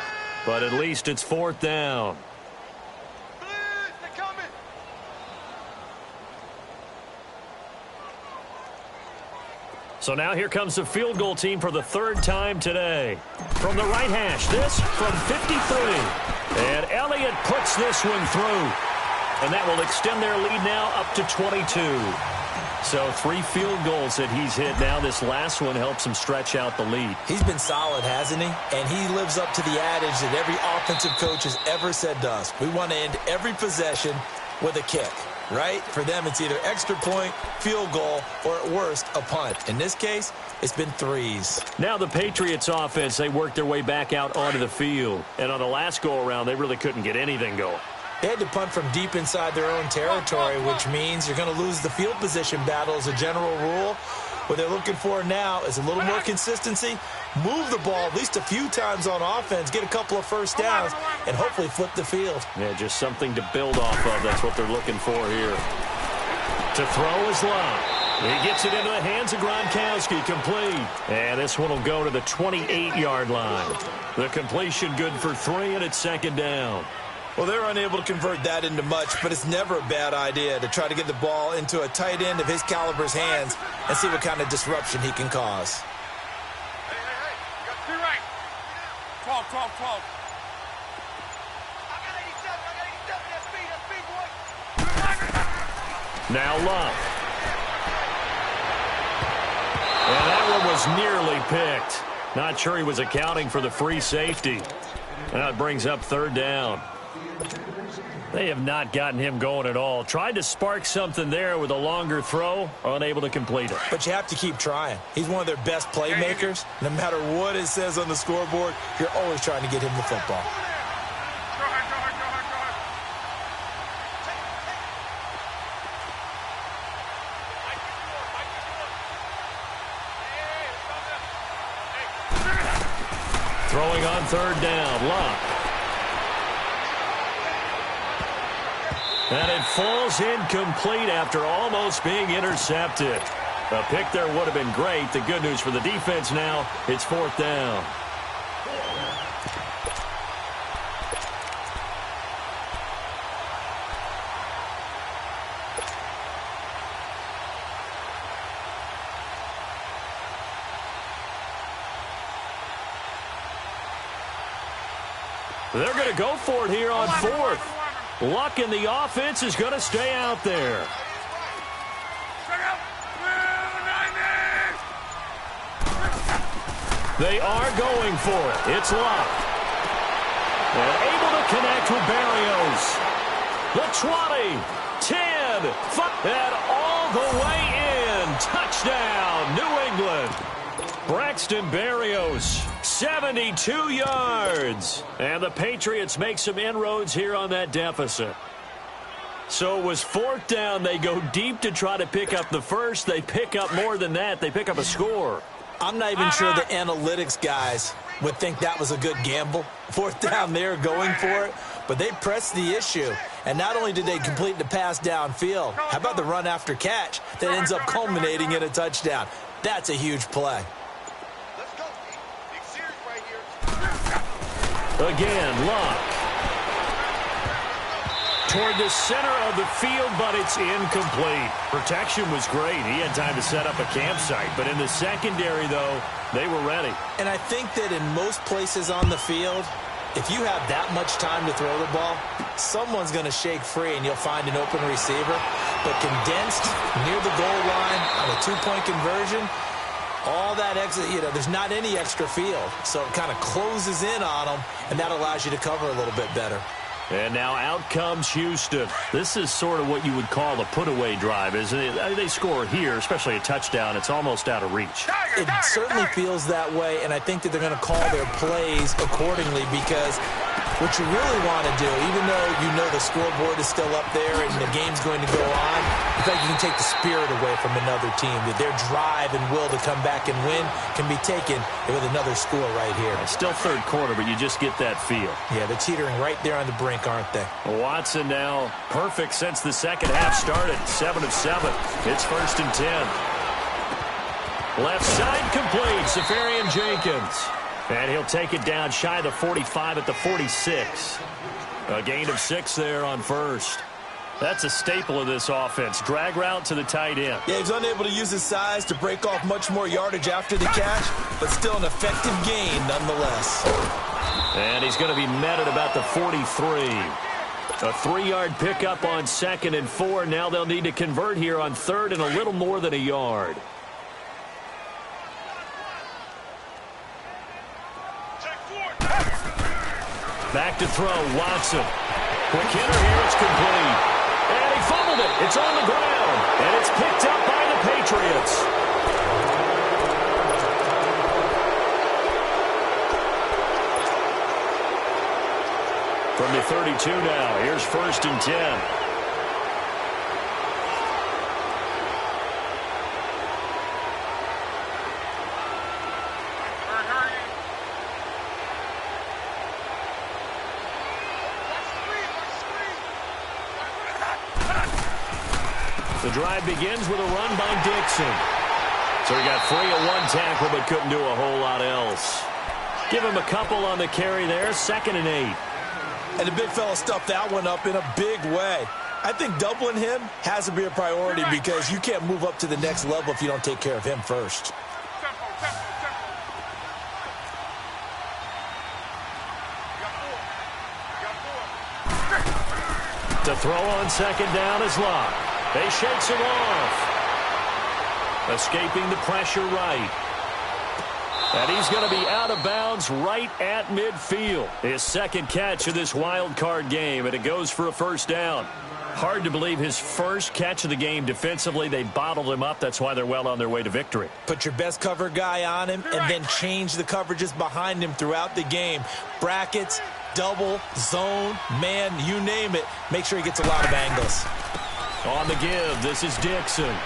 but at least it's 4th down. So now here comes the field goal team for the 3rd time today. From the right hash, this from 53. And Elliott puts this one through. And that will extend their lead now up to 22. So 3 field goals that he's hit now. This last one helps him stretch out the lead.
He's been solid, hasn't he? And he lives up to the adage that every offensive coach has ever said to us. We want to end every possession with a kick. Right? For them, it's either extra point, field goal, or at worst, a punt. In this case, it's been 3s.
Now the Patriots offense, they worked their way back out onto the field. And on the last go-around, they really couldn't get anything going.
They had to punt from deep inside their own territory, which means you're going to lose the field position battle as a general rule. What they're looking for now is a little more consistency, move the ball at least a few times on offense, get a couple of first downs, and hopefully flip the field.
Yeah, just something to build off of. That's what they're looking for here. To throw is Love. He gets it into the hands of Gronkowski, complete. And this one will go to the 28-yard line. The completion good for 3, and it's 2nd down.
Well, they're unable to convert that into much, but it's never a bad idea to try to get the ball into a tight end of his caliber's hands and see what kind of disruption he can cause.
Hey, you got 3 right. 12, 12, 12.
Now Love. And that one was nearly picked. Not sure he was accounting for the free safety. And that brings up 3rd down. They have not gotten him going at all. Tried to spark something there with a longer throw, unable to complete it.
But you have to keep trying. He's one of their best playmakers. No matter what it says on the scoreboard, you're always trying to get him the football.
Throwing on 3rd down, Love. And it falls incomplete after almost being intercepted. A pick there would have been great. The good news for the defense now, it's 4th down. They're going to go for it here on 4th. Luck in the offense is going to stay out there. They are going for it. It's Luck. And able to connect with Berrios. The 20, 10, and all the way in touchdown, New England. Braxton Berrios, 72 yards. And the Patriots make some inroads here on that deficit. So it was 4th down. They go deep to try to pick up the first. They pick up more than that. They pick up a score.
I'm not even sure the analytics guys would think that was a good gamble. 4th down there going for it. But they pressed the issue. And not only did they complete the pass downfield, how about the run after catch that ends up culminating in a touchdown? That's a huge play.
Again, Luck. Toward the center of the field, but it's incomplete. Protection was great. He had time to set up a campsite. But in the secondary, though, they were ready.
And I think that in most places on the field, if you have that much time to throw the ball, someone's going to shake free and you'll find an open receiver. But condensed near the goal line on a 2-point conversion, all that extra, there's not any extra field. So it kind of closes in on them, and that allows you to cover a little bit better.
And now out comes Houston. This is sort of what you would call a put-away drive, isn't it? They score here, especially a touchdown. It's almost out of reach.
It certainly feels that way, and I think that they're going to call their plays accordingly because what you really want to do, even though you know the scoreboard is still up there and the game's going to go on, I think you can take the spirit away from another team, that their drive and will to come back and win can be taken with another score right here.
It's still 3rd quarter, but you just get that feel.
Yeah, they're teetering right there on the brink, aren't they?
Watson now perfect since the second half started. 7 of 7. It's 1st and 10. Left side complete. Safarian Jenkins. And he'll take it down shy of the 45 at the 46. A gain of 6 there on 1st. That's a staple of this offense. Drag route to the tight end.
Yeah, he's unable to use his size to break off much more yardage after the catch, but still an effective gain nonetheless.
And he's going to be met at about the 43. A 3-yard pickup on 2nd and 4. Now they'll need to convert here on 3rd and a little more than a yard. Back to throw, Watson. Quick hitter here, it's complete. And he fumbled it. It's on the ground. And it's picked up by the Patriots. From the 32 now, here's 1st and 10. The drive begins with a run by Dixon. So he got free of 1 tackle but couldn't do a whole lot else. Give him a couple on the carry there. 2nd and 8.
And the big fella stuffed that one up in a big way. I think doubling him has to be a priority because you can't move up to the next level if you don't take care of him first.
To throw on 2nd down is Locke. They shakes him off. Escaping the pressure right. And he's going to be out of bounds right at midfield. His 2nd catch of this wild card game, and it goes for a 1st down. Hard to believe his 1st catch of the game defensively. They bottled him up. That's why they're well on their way to victory.
Put your best cover guy on him and then change the coverages behind him throughout the game. Brackets, double, zone, man, you name it. Make sure he gets a lot of angles.
On the give, this is Dixon.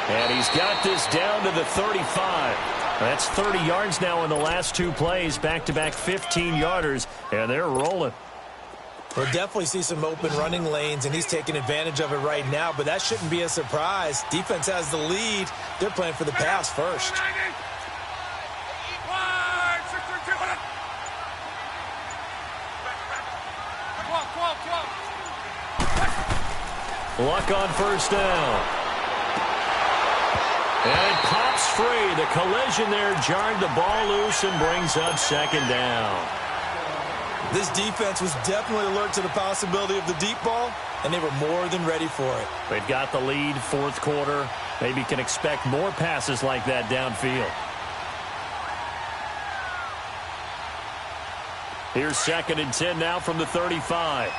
And he's got this down to the 35. That's 30 yards now in the last 2 plays. Back-to-back 15-yarders, and they're rolling.
We'll definitely see some open running lanes, and he's taking advantage of it right now, but that shouldn't be a surprise. Defense has the lead. They're playing for the pass first.
Luck on 1st down. And it pops free. The collision there jarred the ball loose and brings up 2nd down.
This defense was definitely alert to the possibility of the deep ball, and they were more than ready for it.
They've got the lead, 4th quarter. Maybe can expect more passes like that downfield. Here's 2nd and 10 now from the 35.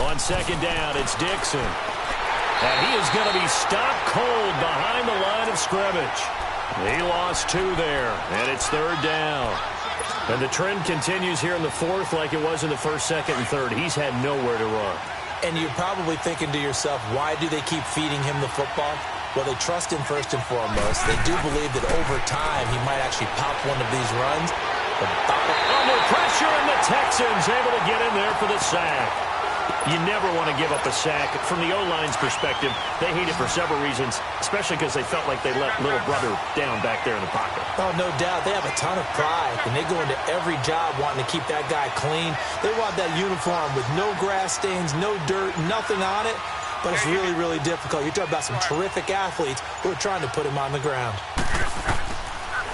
On second down, it's Dixon. And he is going to be stopped cold behind the line of scrimmage. He lost 2 there, and it's third down. And the trend continues here in the fourth like it was in the first, second, and third. He's had nowhere to run.
And you're probably thinking to yourself, why do they keep feeding him the football? Well, they trust him first and foremost. They do believe that over time he might actually pop one of these runs.
Under pressure, and the Texans able to get in there for the sack. You never want to give up a sack. From the O-line's perspective, they hate it for several reasons, especially because they felt like they let little brother down back there in the pocket.
Oh, no doubt. They have a ton of pride, and they go into every job wanting to keep that guy clean. They want that uniform with no grass stains, no dirt, nothing on it. But it's really, really difficult. You're talking about some terrific athletes who are trying to put him on the ground.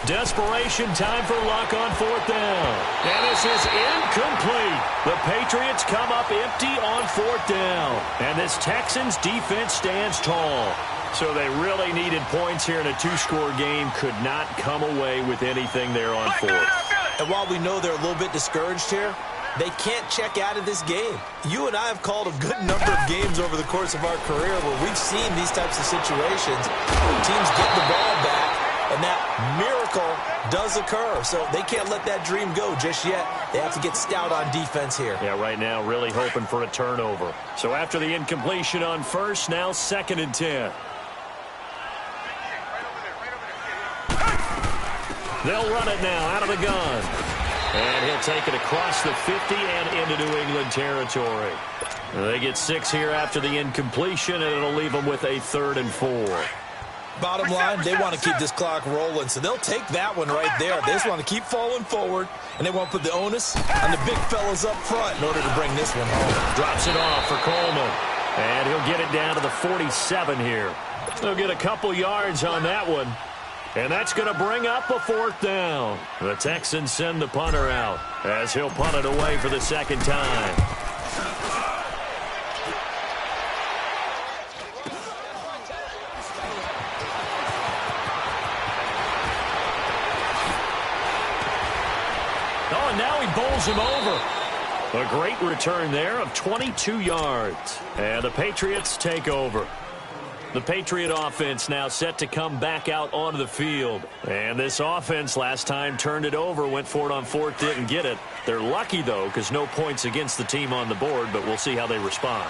Desperation time for Luck on fourth down. And this is incomplete. The Patriots come up empty on fourth down. And this Texans defense stands tall. So they really needed points here in a 2-score game. Could not come away with anything there on fourth.
And while we know they're a little bit discouraged here, they can't check out of this game. You and I have called a good number of games over the course of our career where we've seen these types of situations. Teams get the ball back, and that miracle does occur. So they can't let that dream go just yet. They have to get stout on defense here.
Yeah, right now really hoping for a turnover. So after the incompletion on first, now 2nd and 10. They'll run it now out of the gun. And he'll take it across the 50 and into New England territory. They get 6 here after the incompletion, and it'll leave them with a 3rd and 4.
Bottom line, they want to keep this clock rolling, so they'll take that one right there. They just want to keep falling forward, and they want to put the onus on the big fellas up front in order to bring this one home.
Drops it off for Coleman, and he'll get it down to the 47 here. They'll get a couple yards on that one, and that's going to bring up a 4th down. The Texans send the punter out as he'll punt it away for the 2nd time. Oh, and now he bowls him over. A great return there of 22 yards. And the Patriots take over. The Patriot offense now set to come back out onto the field. And this offense last time turned it over, went for it on 4th, didn't get it. They're lucky, though, because no points against the team on the board, but we'll see how they respond.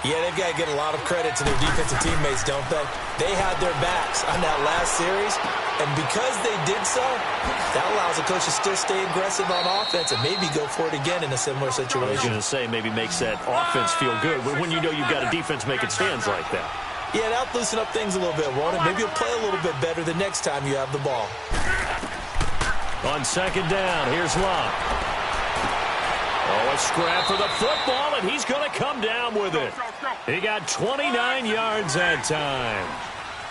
Yeah, they've got to get a lot of credit to their defensive teammates, don't they? They had their backs on that last series, and because they did so, that allows the coach to still stay aggressive on offense and maybe go for it again in a similar situation.
I was going to say, maybe makes that offense feel good when you know you've got a defense making stands like that.
Yeah, that'll loosen up things a little bit, won't it? Maybe you'll play a little bit better the next time you have the ball.
On 2nd down, here's Luck. Oh, a scrap for the football, and he's going to come down with it. He got 29 yards that time.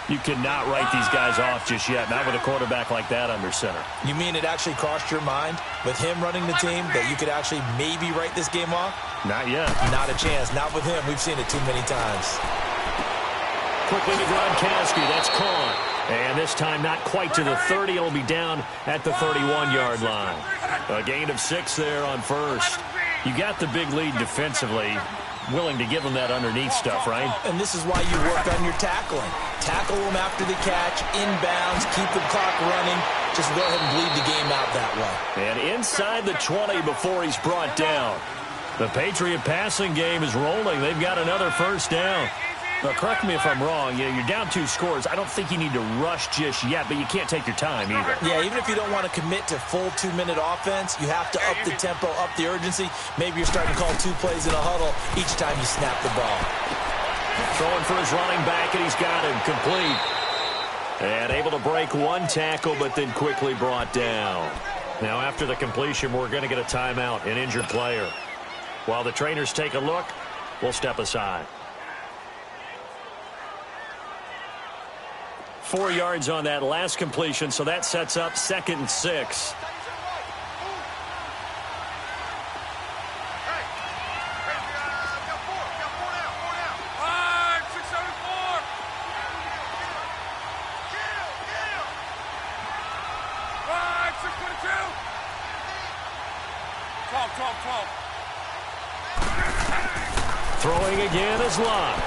You cannot write these guys off just yet, not with a quarterback like that under center.
You mean it actually crossed your mind with him running the team that you could actually maybe write this game off?
Not yet.
Not a chance. Not with him. We've seen it too many times.
Quickly to Gronkowski. That's caught. And this time not quite to the 30. It'll be down at the 31-yard line. A gain of 6 there on first. You got the big lead defensively. Willing to give them that underneath stuff, right?
And this is why you work on your tackling. Tackle them after the catch, inbounds, keep the clock running. Just go ahead and bleed the game out that way.
And inside the 20 before he's brought down. The Patriot passing game is rolling. They've got another first down. Now, correct me if I'm wrong. You're down 2 scores. I don't think you need to rush just yet, but you can't take your time either.
Yeah, even if you don't want to commit to full 2-minute offense, you have to up the tempo, up the urgency. Maybe you're starting to call 2 plays in a huddle each time you snap the ball.
Throwing for his running back, and he's got him complete. And able to break 1 tackle, but then quickly brought down. Now, after the completion, we're going to get a timeout, an injured player. While the trainers take a look, we'll step aside. 4 yards on that last completion, so that sets up 2nd and 6. Throwing again is Lott.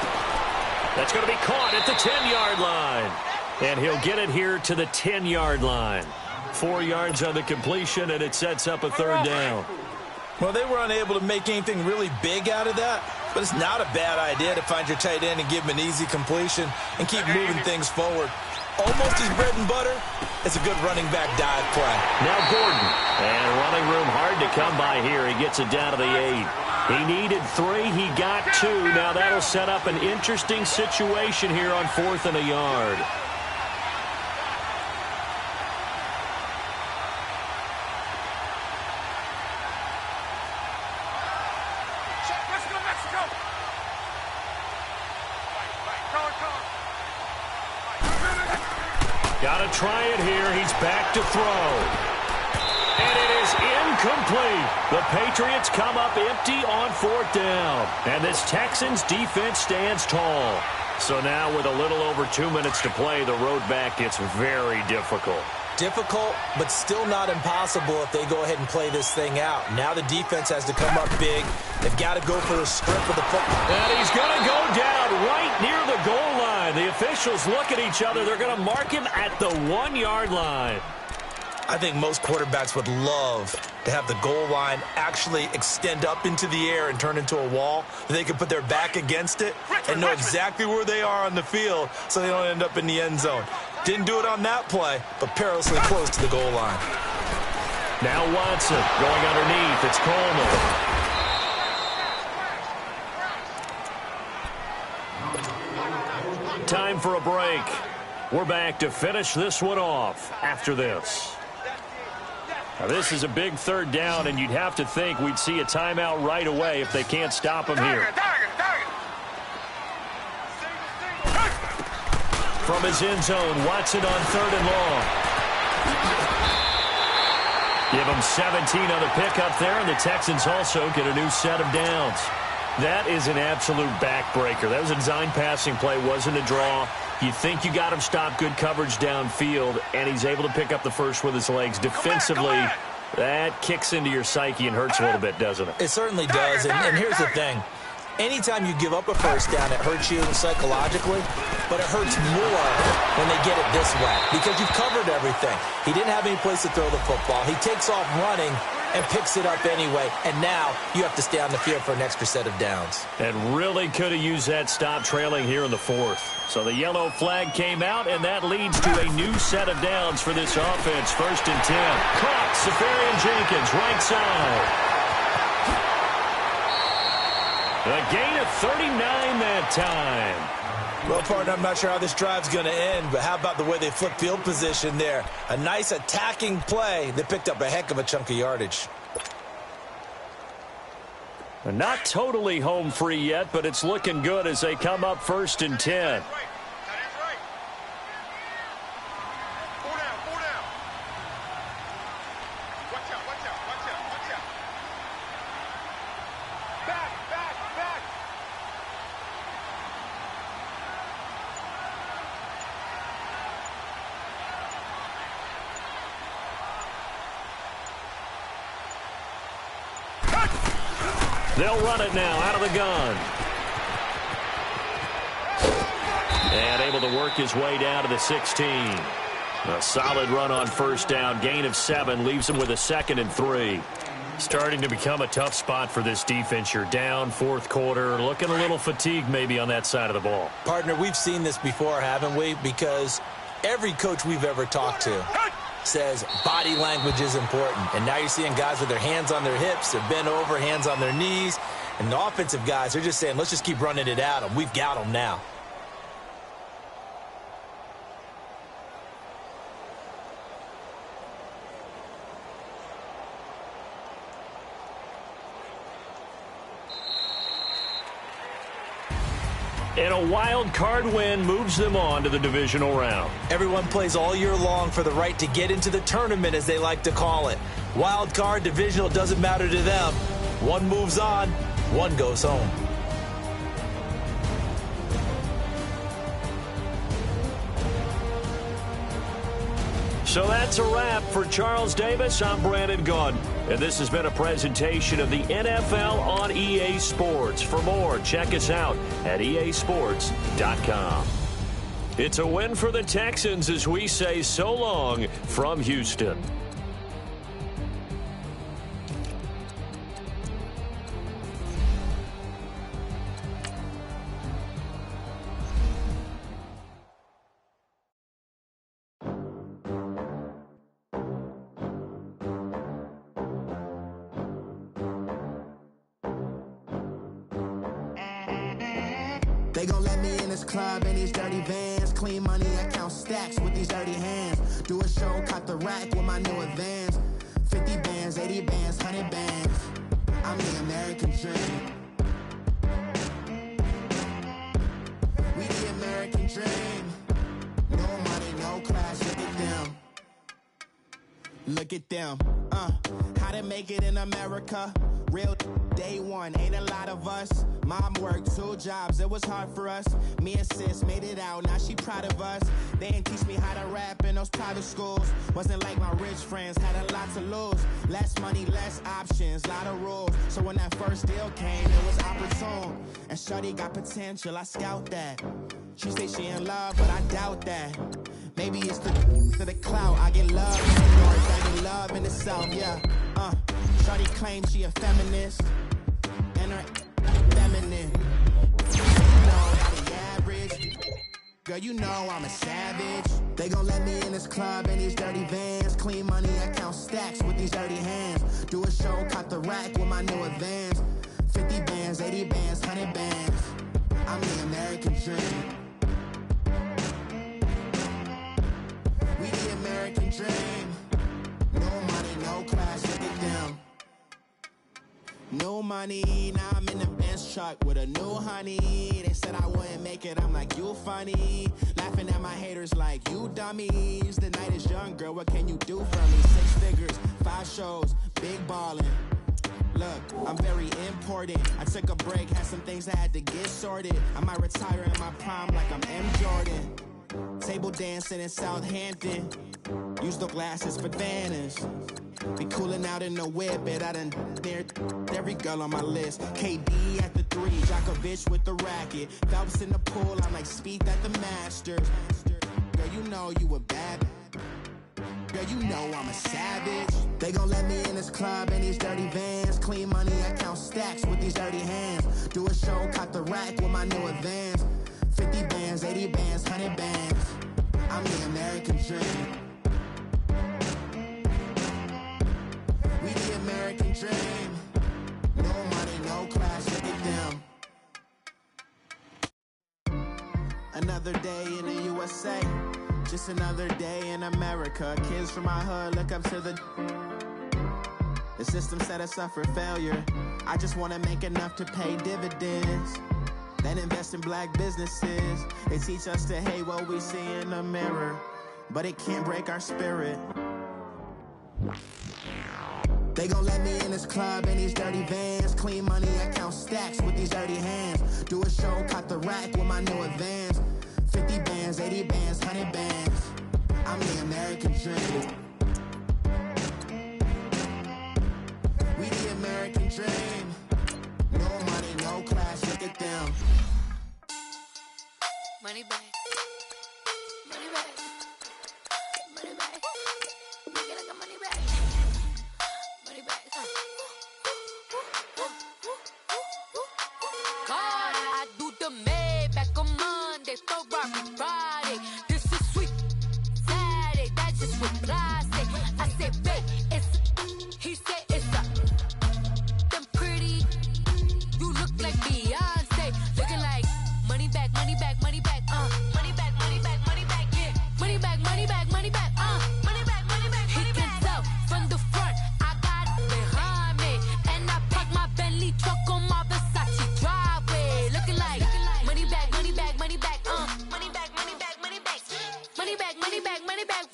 That's going to be caught at the 10-yard line. And he'll get it here to the 10-yard line. 4 yards on the completion, and it sets up a third down.
Well, they were unable to make anything really big out of that, but it's not a bad idea to find your tight end and give him an easy completion and keep moving things forward. Almost his bread and butter. It's a good running back dive play.
Now Gordon. And running room hard to come by here. He gets it down to the 8. He needed 3. He got 2. Now that'll set up an interesting situation here on 4th and a yard. Got to try it here. He's back to throw. And it is incomplete. The Patriots come up empty on 4th down. And this Texans defense stands tall. So now with a little over 2 minutes to play, the road back gets very difficult.
Difficult, but still not impossible if they go ahead and play this thing out. Now the defense has to come up big. They've got to go for the strip of the football.
And he's going to go down right near the goal line. The officials look at each other. They're going to mark him at the 1-yard line.
I think most quarterbacks would love to have the goal line actually extend up into the air and turn into a wall. They can put their back against it and know exactly where they are on the field so they don't end up in the end zone. Didn't do it on that play, but perilously close to the goal line.
Now Watson going underneath. It's Coleman. Time for a break. We're back to finish this one off after this. Now, this is a big third down, and you'd have to think we'd see a timeout right away if they can't stop him here. From his end zone, Watson on 3rd and long. Give him 17 on the pickup there, and the Texans also get a new set of downs. That is an absolute backbreaker. That was a design passing play, wasn't a draw. You think you got him stopped, good coverage downfield, and he's able to pick up the first with his legs. Defensively, that kicks into your psyche and hurts a little bit, doesn't it?
It certainly does, and here's the thing. Anytime you give up a first down, it hurts you psychologically, but it hurts more when they get it this way because you've covered everything. He didn't have any place to throw the football. He takes off running and picks it up anyway, and now you have to stay on the field for an extra set of downs.
And really could have used that stop trailing here in the 4th. So the yellow flag came out, and that leads to a new set of downs for this offense. 1st and 10. Caught, Safarian Jenkins, right side. A gain of 39 that time.
Well, partner, I'm not sure how this drive's going to end, but how about the way they flip field position there? A nice attacking play that picked up a heck of a chunk of yardage.
Not totally home free yet, but it's looking good as they come up 1st and 10. They'll run it now out of the gun. And able to work his way down to the 16. A solid run on 1st down. Gain of 7 leaves him with a 2nd and 3. Starting to become a tough spot for this defense. You're down 4th quarter. Looking a little fatigued maybe on that side of the ball.
Partner, we've seen this before, haven't we? Because every coach we've ever talked to says body language is important. And now you're seeing guys with their hands on their hips, they're bent over, hands on their knees. And the offensive guys, they're just saying, let's just keep running it at them. We've got them now.
And a wild card win moves them on to the divisional round.
Everyone plays all year long for the right to get into the tournament, as they like to call it. Wild card, divisional, doesn't matter to them. One moves on, one goes home.
So that's a wrap. For Charles Davis, I'm Brandon Gaudin. And this has been a presentation of the NFL on EA Sports. For more, check us out at easports.com. It's a win for the Texans as we say so long from Houston.
They gon' let me in this club in these dirty vans. Clean money, I count stacks with these dirty hands. Do a show, caught the rack with my new advance. 50 bands, 80 bands, 100 bands. I'm the American dream. We the American dream. No money, no class, look at them. Look at them, how to make it in America. Real day one, ain't a lot of us. Mom worked 2 jobs, it was hard for us. Me and sis made it out, now she proud of us. They didn't teach me how to rap in those private schools. Wasn't like my rich friends, had a lot to lose. Less money, less options, lot of rules. So when that first deal came, it was opportune. And shorty got potential, I scout that. She say she in love, but I doubt that. Maybe it's the clout, I get love in the north, I get love in the south, yeah. Shorty claims she a feminist, and her feminine. You know that the average, girl, you know I'm a savage. They gon' let me in this club in these dirty vans. Clean money, I count stacks with these dirty hands. Do a show, caught the rack with my new advance. 50 bands, 80 bands, 100 bands. I'm the American dream. We the American dream. No money, no class, look at them. No money, now I'm in the Benz truck with a new honey. They said I wouldn't make it, I'm like, you funny. Laughing at my haters like, you dummies. The night is young, girl, what can you do for me? 6 figures, 5 shows, big ballin'. Look, I'm very important. I took a break, had some things I had to get sorted. I might retire in my prime like I'm M. Jordan. Table dancing in Southampton. Use the glasses for Vannas. Be cooling out in the whip, and I done dared every girl on my list. KD at the 3, Djokovic with the racket. Phelps in the pool, I'm like Speed at the Masters. Girl, you know you a bad. Girl, you know I'm a savage. They gon' let me in this club in these dirty vans. Clean money, I count stacks with these dirty hands. Do a show, caught the rack with my new advance. 50 bands, 80 bands, 100 bands. I'm the American dream. We the American dream. No money, no class, look at them. Another day in the USA. Just another day in America. Kids from my hood look up to the system set us up for failure. I just wanna make enough to pay dividends. Then invest in black businesses. They teach us to hate what we see in the mirror, but it can't break our spirit. They gon' let me in this club in these dirty vans. Clean money, I count stacks with these dirty hands. Do a show, caught the rack with my new advance. 50 bands, 80 bands, 100 bands. I'm the American dream. We the American dream. No money, no class, look at them.
Money back. Money back. Money back. Make it like a money back. Money back. God, I do the Maybach on Monday, Ferrari Friday. This is sweet Saturday, that's just what I say. I say, babe, it's he said it's a them pretty. You look like Beyonce, looking like money back, money back, money back, money back, money back, money back, yeah, money back, money back, money back, money back, money back, money back. He can tell from the front, I got it behind me, and I park my Bentley truck on my Versace driveway, looking like money back, money back, money back, money back, money back, money back, money back, money back, money back,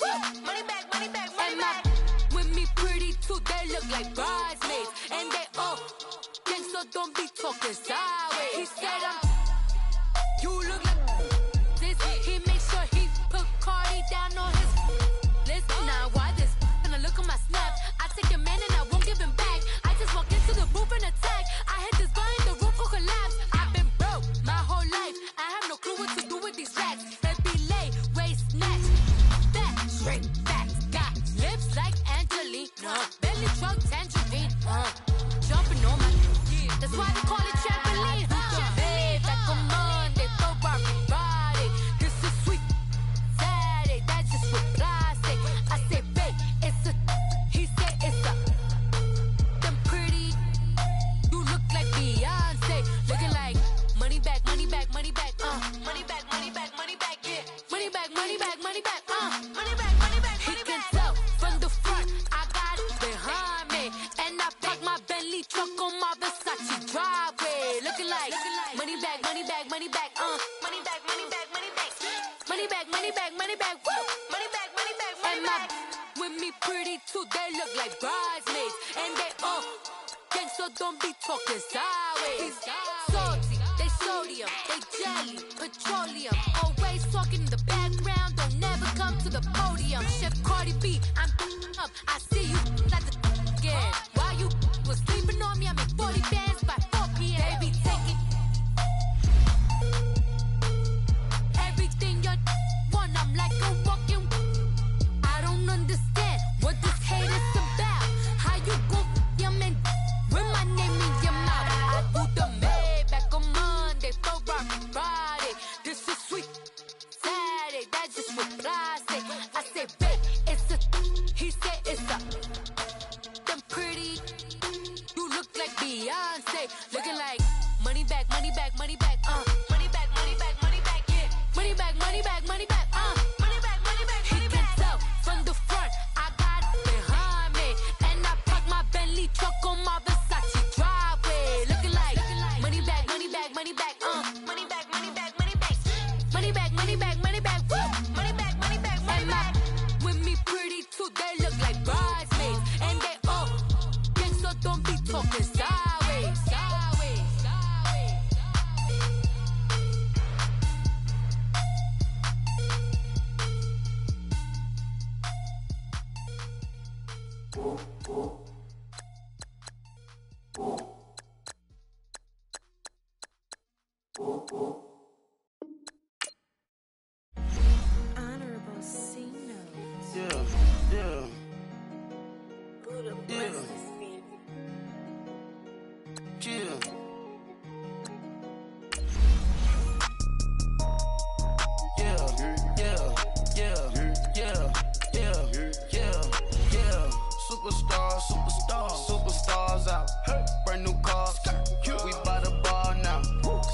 money back, money back, money back. With me pretty too, they look like bridesmaids, and they all gang, so don't be talking sideways. He said you look like this. He make sure he put Cardi down on his list. Nah, Belly truck, tangerine, jumping on my, that's why they call it trampoline, Hey, back on Monday, for Friday, this is sweet Saturday, that's just what I say. I say, babe, it's a, he said it's a, them pretty, you look like Beyonce, looking like money back, money back, money back, money back, money back, money back, yeah, money back, money back, money back, money back, money back, he can tell from the front, I got it behind me, and I park my Bentley truck on my Versace driveway, looking like money back, money back, money back, money back, money back, money back, money back, money back, money back, woo, money back, money back, money back, with me pretty too, they look like bridesmaids, and they all gang, so don't be talking sideways, salty, they sodium, they jelly, petroleum, always talking in the background, don't never come to the podium, Chef Cardi B, I'm up, I see you like the again, while you was sleeping on me, I make 40 bands by 4 p.m. Baby, take it, everything you want, I'm like a walking, I don't understand what this hate is about, how you go your man with my name in your mouth, I do the Maybach on Monday, for Friday, this is sweet Saturday, that's just what I say. I say, babe, it's a, he said it's a, them pretty, you look like Beyonce, looking like money back, money back, money back, money back, money back, money back, yeah, money back, money back, money back, money back, money back, he can tell from the front, I got it behind me, and I park my Bentley truck on my Versace driveway, looking like money back, money back, money back, money back, money back, money back, money back, money back, money back, woo, money back, money back, money back, with me pretty too, they look like bridesmaids, and they all gang, so don't be talking sideways, sideways, sideways.
Honorable C notes.
Yeah, yeah,
Buddha
yeah,
blesses me.
yeah. Superstars out. Brand new cars. We by the bar now.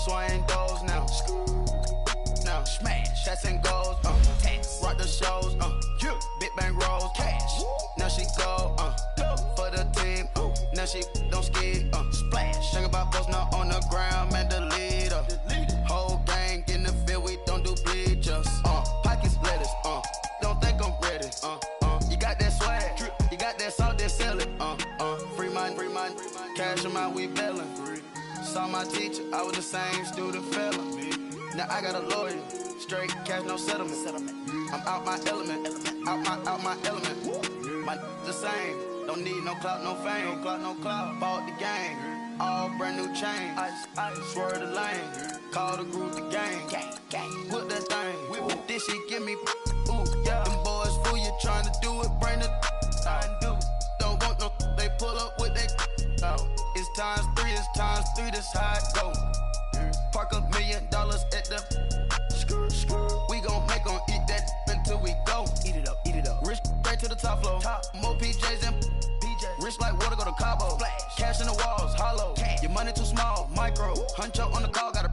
Swaying doors now. Now smash. Shots and goals. Rock the shows. Big bang rolls. Cash. Now she go. For the team. Now she don't ski. Splash. Think about post now on the ground. Man, the leader. Whole gang in the field. We don't do bleachers. Pockets lettuce. Don't think I'm ready. You got that swag. You got that salt, then sell it. Free mind. Cash amount, we bailin'. Saw my teacher, I was the same student felon. Now I got a lawyer. Straight cash, no settlement. I'm out my element. Out my element. My the same. Don't need no clout, no fame. No clout. Bought the game. All brand new chain. Ice. Swerve the lane. Call the group the gang. Put that thing. This shit give me. Ooh, yeah. Them boys fool you trying to do it. Bring the. Don't want no. They pull up with that. It's times 3. This how it go. Park $1 million at the. We gon' make 'em eat that until we go. Eat it up. Rich straight to the top floor. More PJs and rich like water, go to Cabo. Cash in the walls, hollow. Your money too small, micro. Huncho on the call, got a.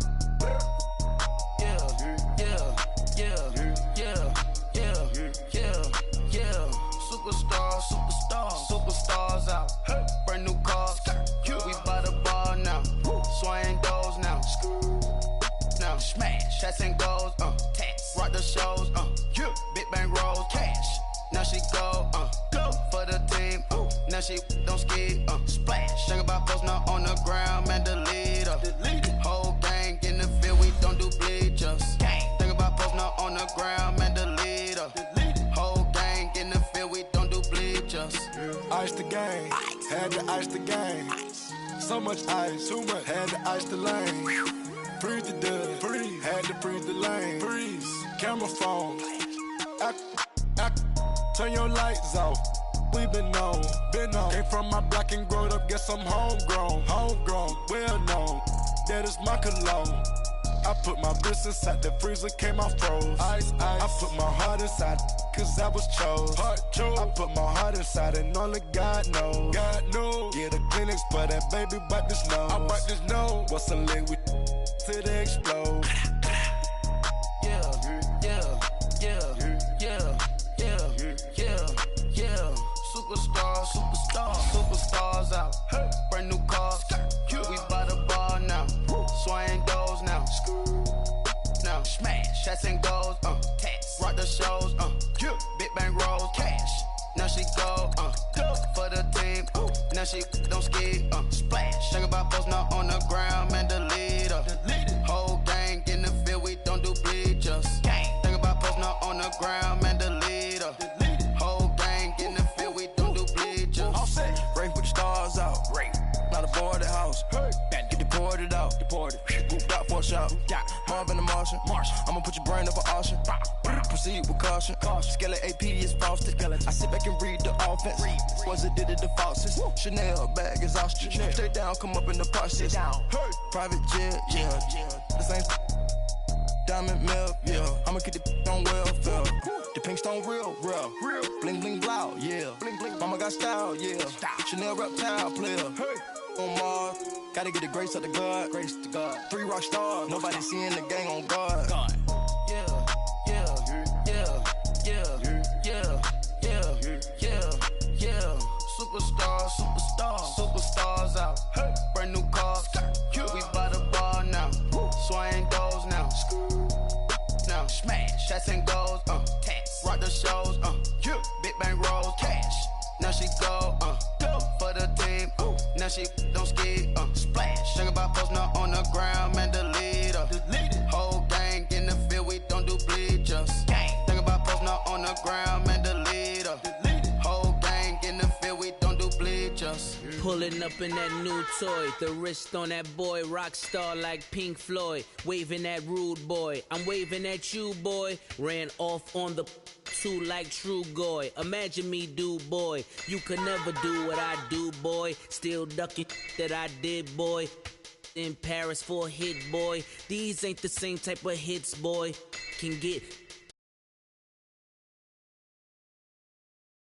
Superstars out. Brand new cars. We by the bar now. Swaying doors now. Now smash. Shots and goals. Rock the shows. Big bang rolls. Cash. Now she go. For the team. Now she don't ski. Splash. Think about post now on the ground. Man, the leader. Whole gang in the field. We don't do bleachers. Think about post now on the ground. Man, the leader. Whole gang in the field. We don't do bleachers.
Ice the game, had to ice the game. So much ice, too much, had to ice the lane. Freeze the dud, freeze, had to freeze the lane. Freeze, camera phone. Turn your lights off. We been on. Came from my block and growed up, guess I'm homegrown. Well known, that is my cologne. I put my wrist inside the freezer, came out froze. Ice. I put my heart inside, cause I was chose. I put my heart inside and only God knows. Yeah, the clinics, but that baby bite this nose. I bite this nose. What's a link with till they explode?
Superstars out. Brand new cars. We by the bar now. Swaying doors now. Now smash. Shots and goals. Rock the shows. Big bang rolls. Cash. Now she go. For the team. Now she don't ski. Splash. Think about post now on the ground. Man, delete her. Whole gang in the field. We don't do bleachers. Think about post now on the ground. Man, delete her. Whole gang in the field. We don't do bleachers.
Break with the stars out. Not a boarded house. Get deported out. Moved out for a shot. Marvin the Martian. I'ma put your brain up for auction. Proceed with caution. Skeleton AP is frosted. I sit back and read the offense. Was it did it the faucets? Chanel bag is ostrich. Stay down, come up in the process. Private jet, yeah. The same diamond milk, yeah. I'ma keep the on welfare. The pink stone real. Bling bling blow, yeah. Mama got style, yeah. Chanel reptile player. On Mars, gotta get the grace of the God. 3 rock stars, nobody seeing the gang on guard.
Superstars out. Brand new cars. We by the bar now. Swaying doors now. Now smash. Shots and goals. Rock the shows. Big bang rolls. Cash. Now she go. For the team. Now she don't ski. Splash. Think about post now on the ground. Man, delete her. Whole gang in the field. We don't do bleachers. Think about post now on the ground. Man, delete her. Whole gang in the field. We don't do bleachers.
Pulling up in that new toy, the wrist on that boy, rock star like Pink Floyd, waving at rude boy, I'm waving at you boy, ran off on the two like True Goy, imagine me do boy, you could never do what I do boy, still ducking that I did boy, in Paris for a hit boy, these ain't the same type of hits boy, can get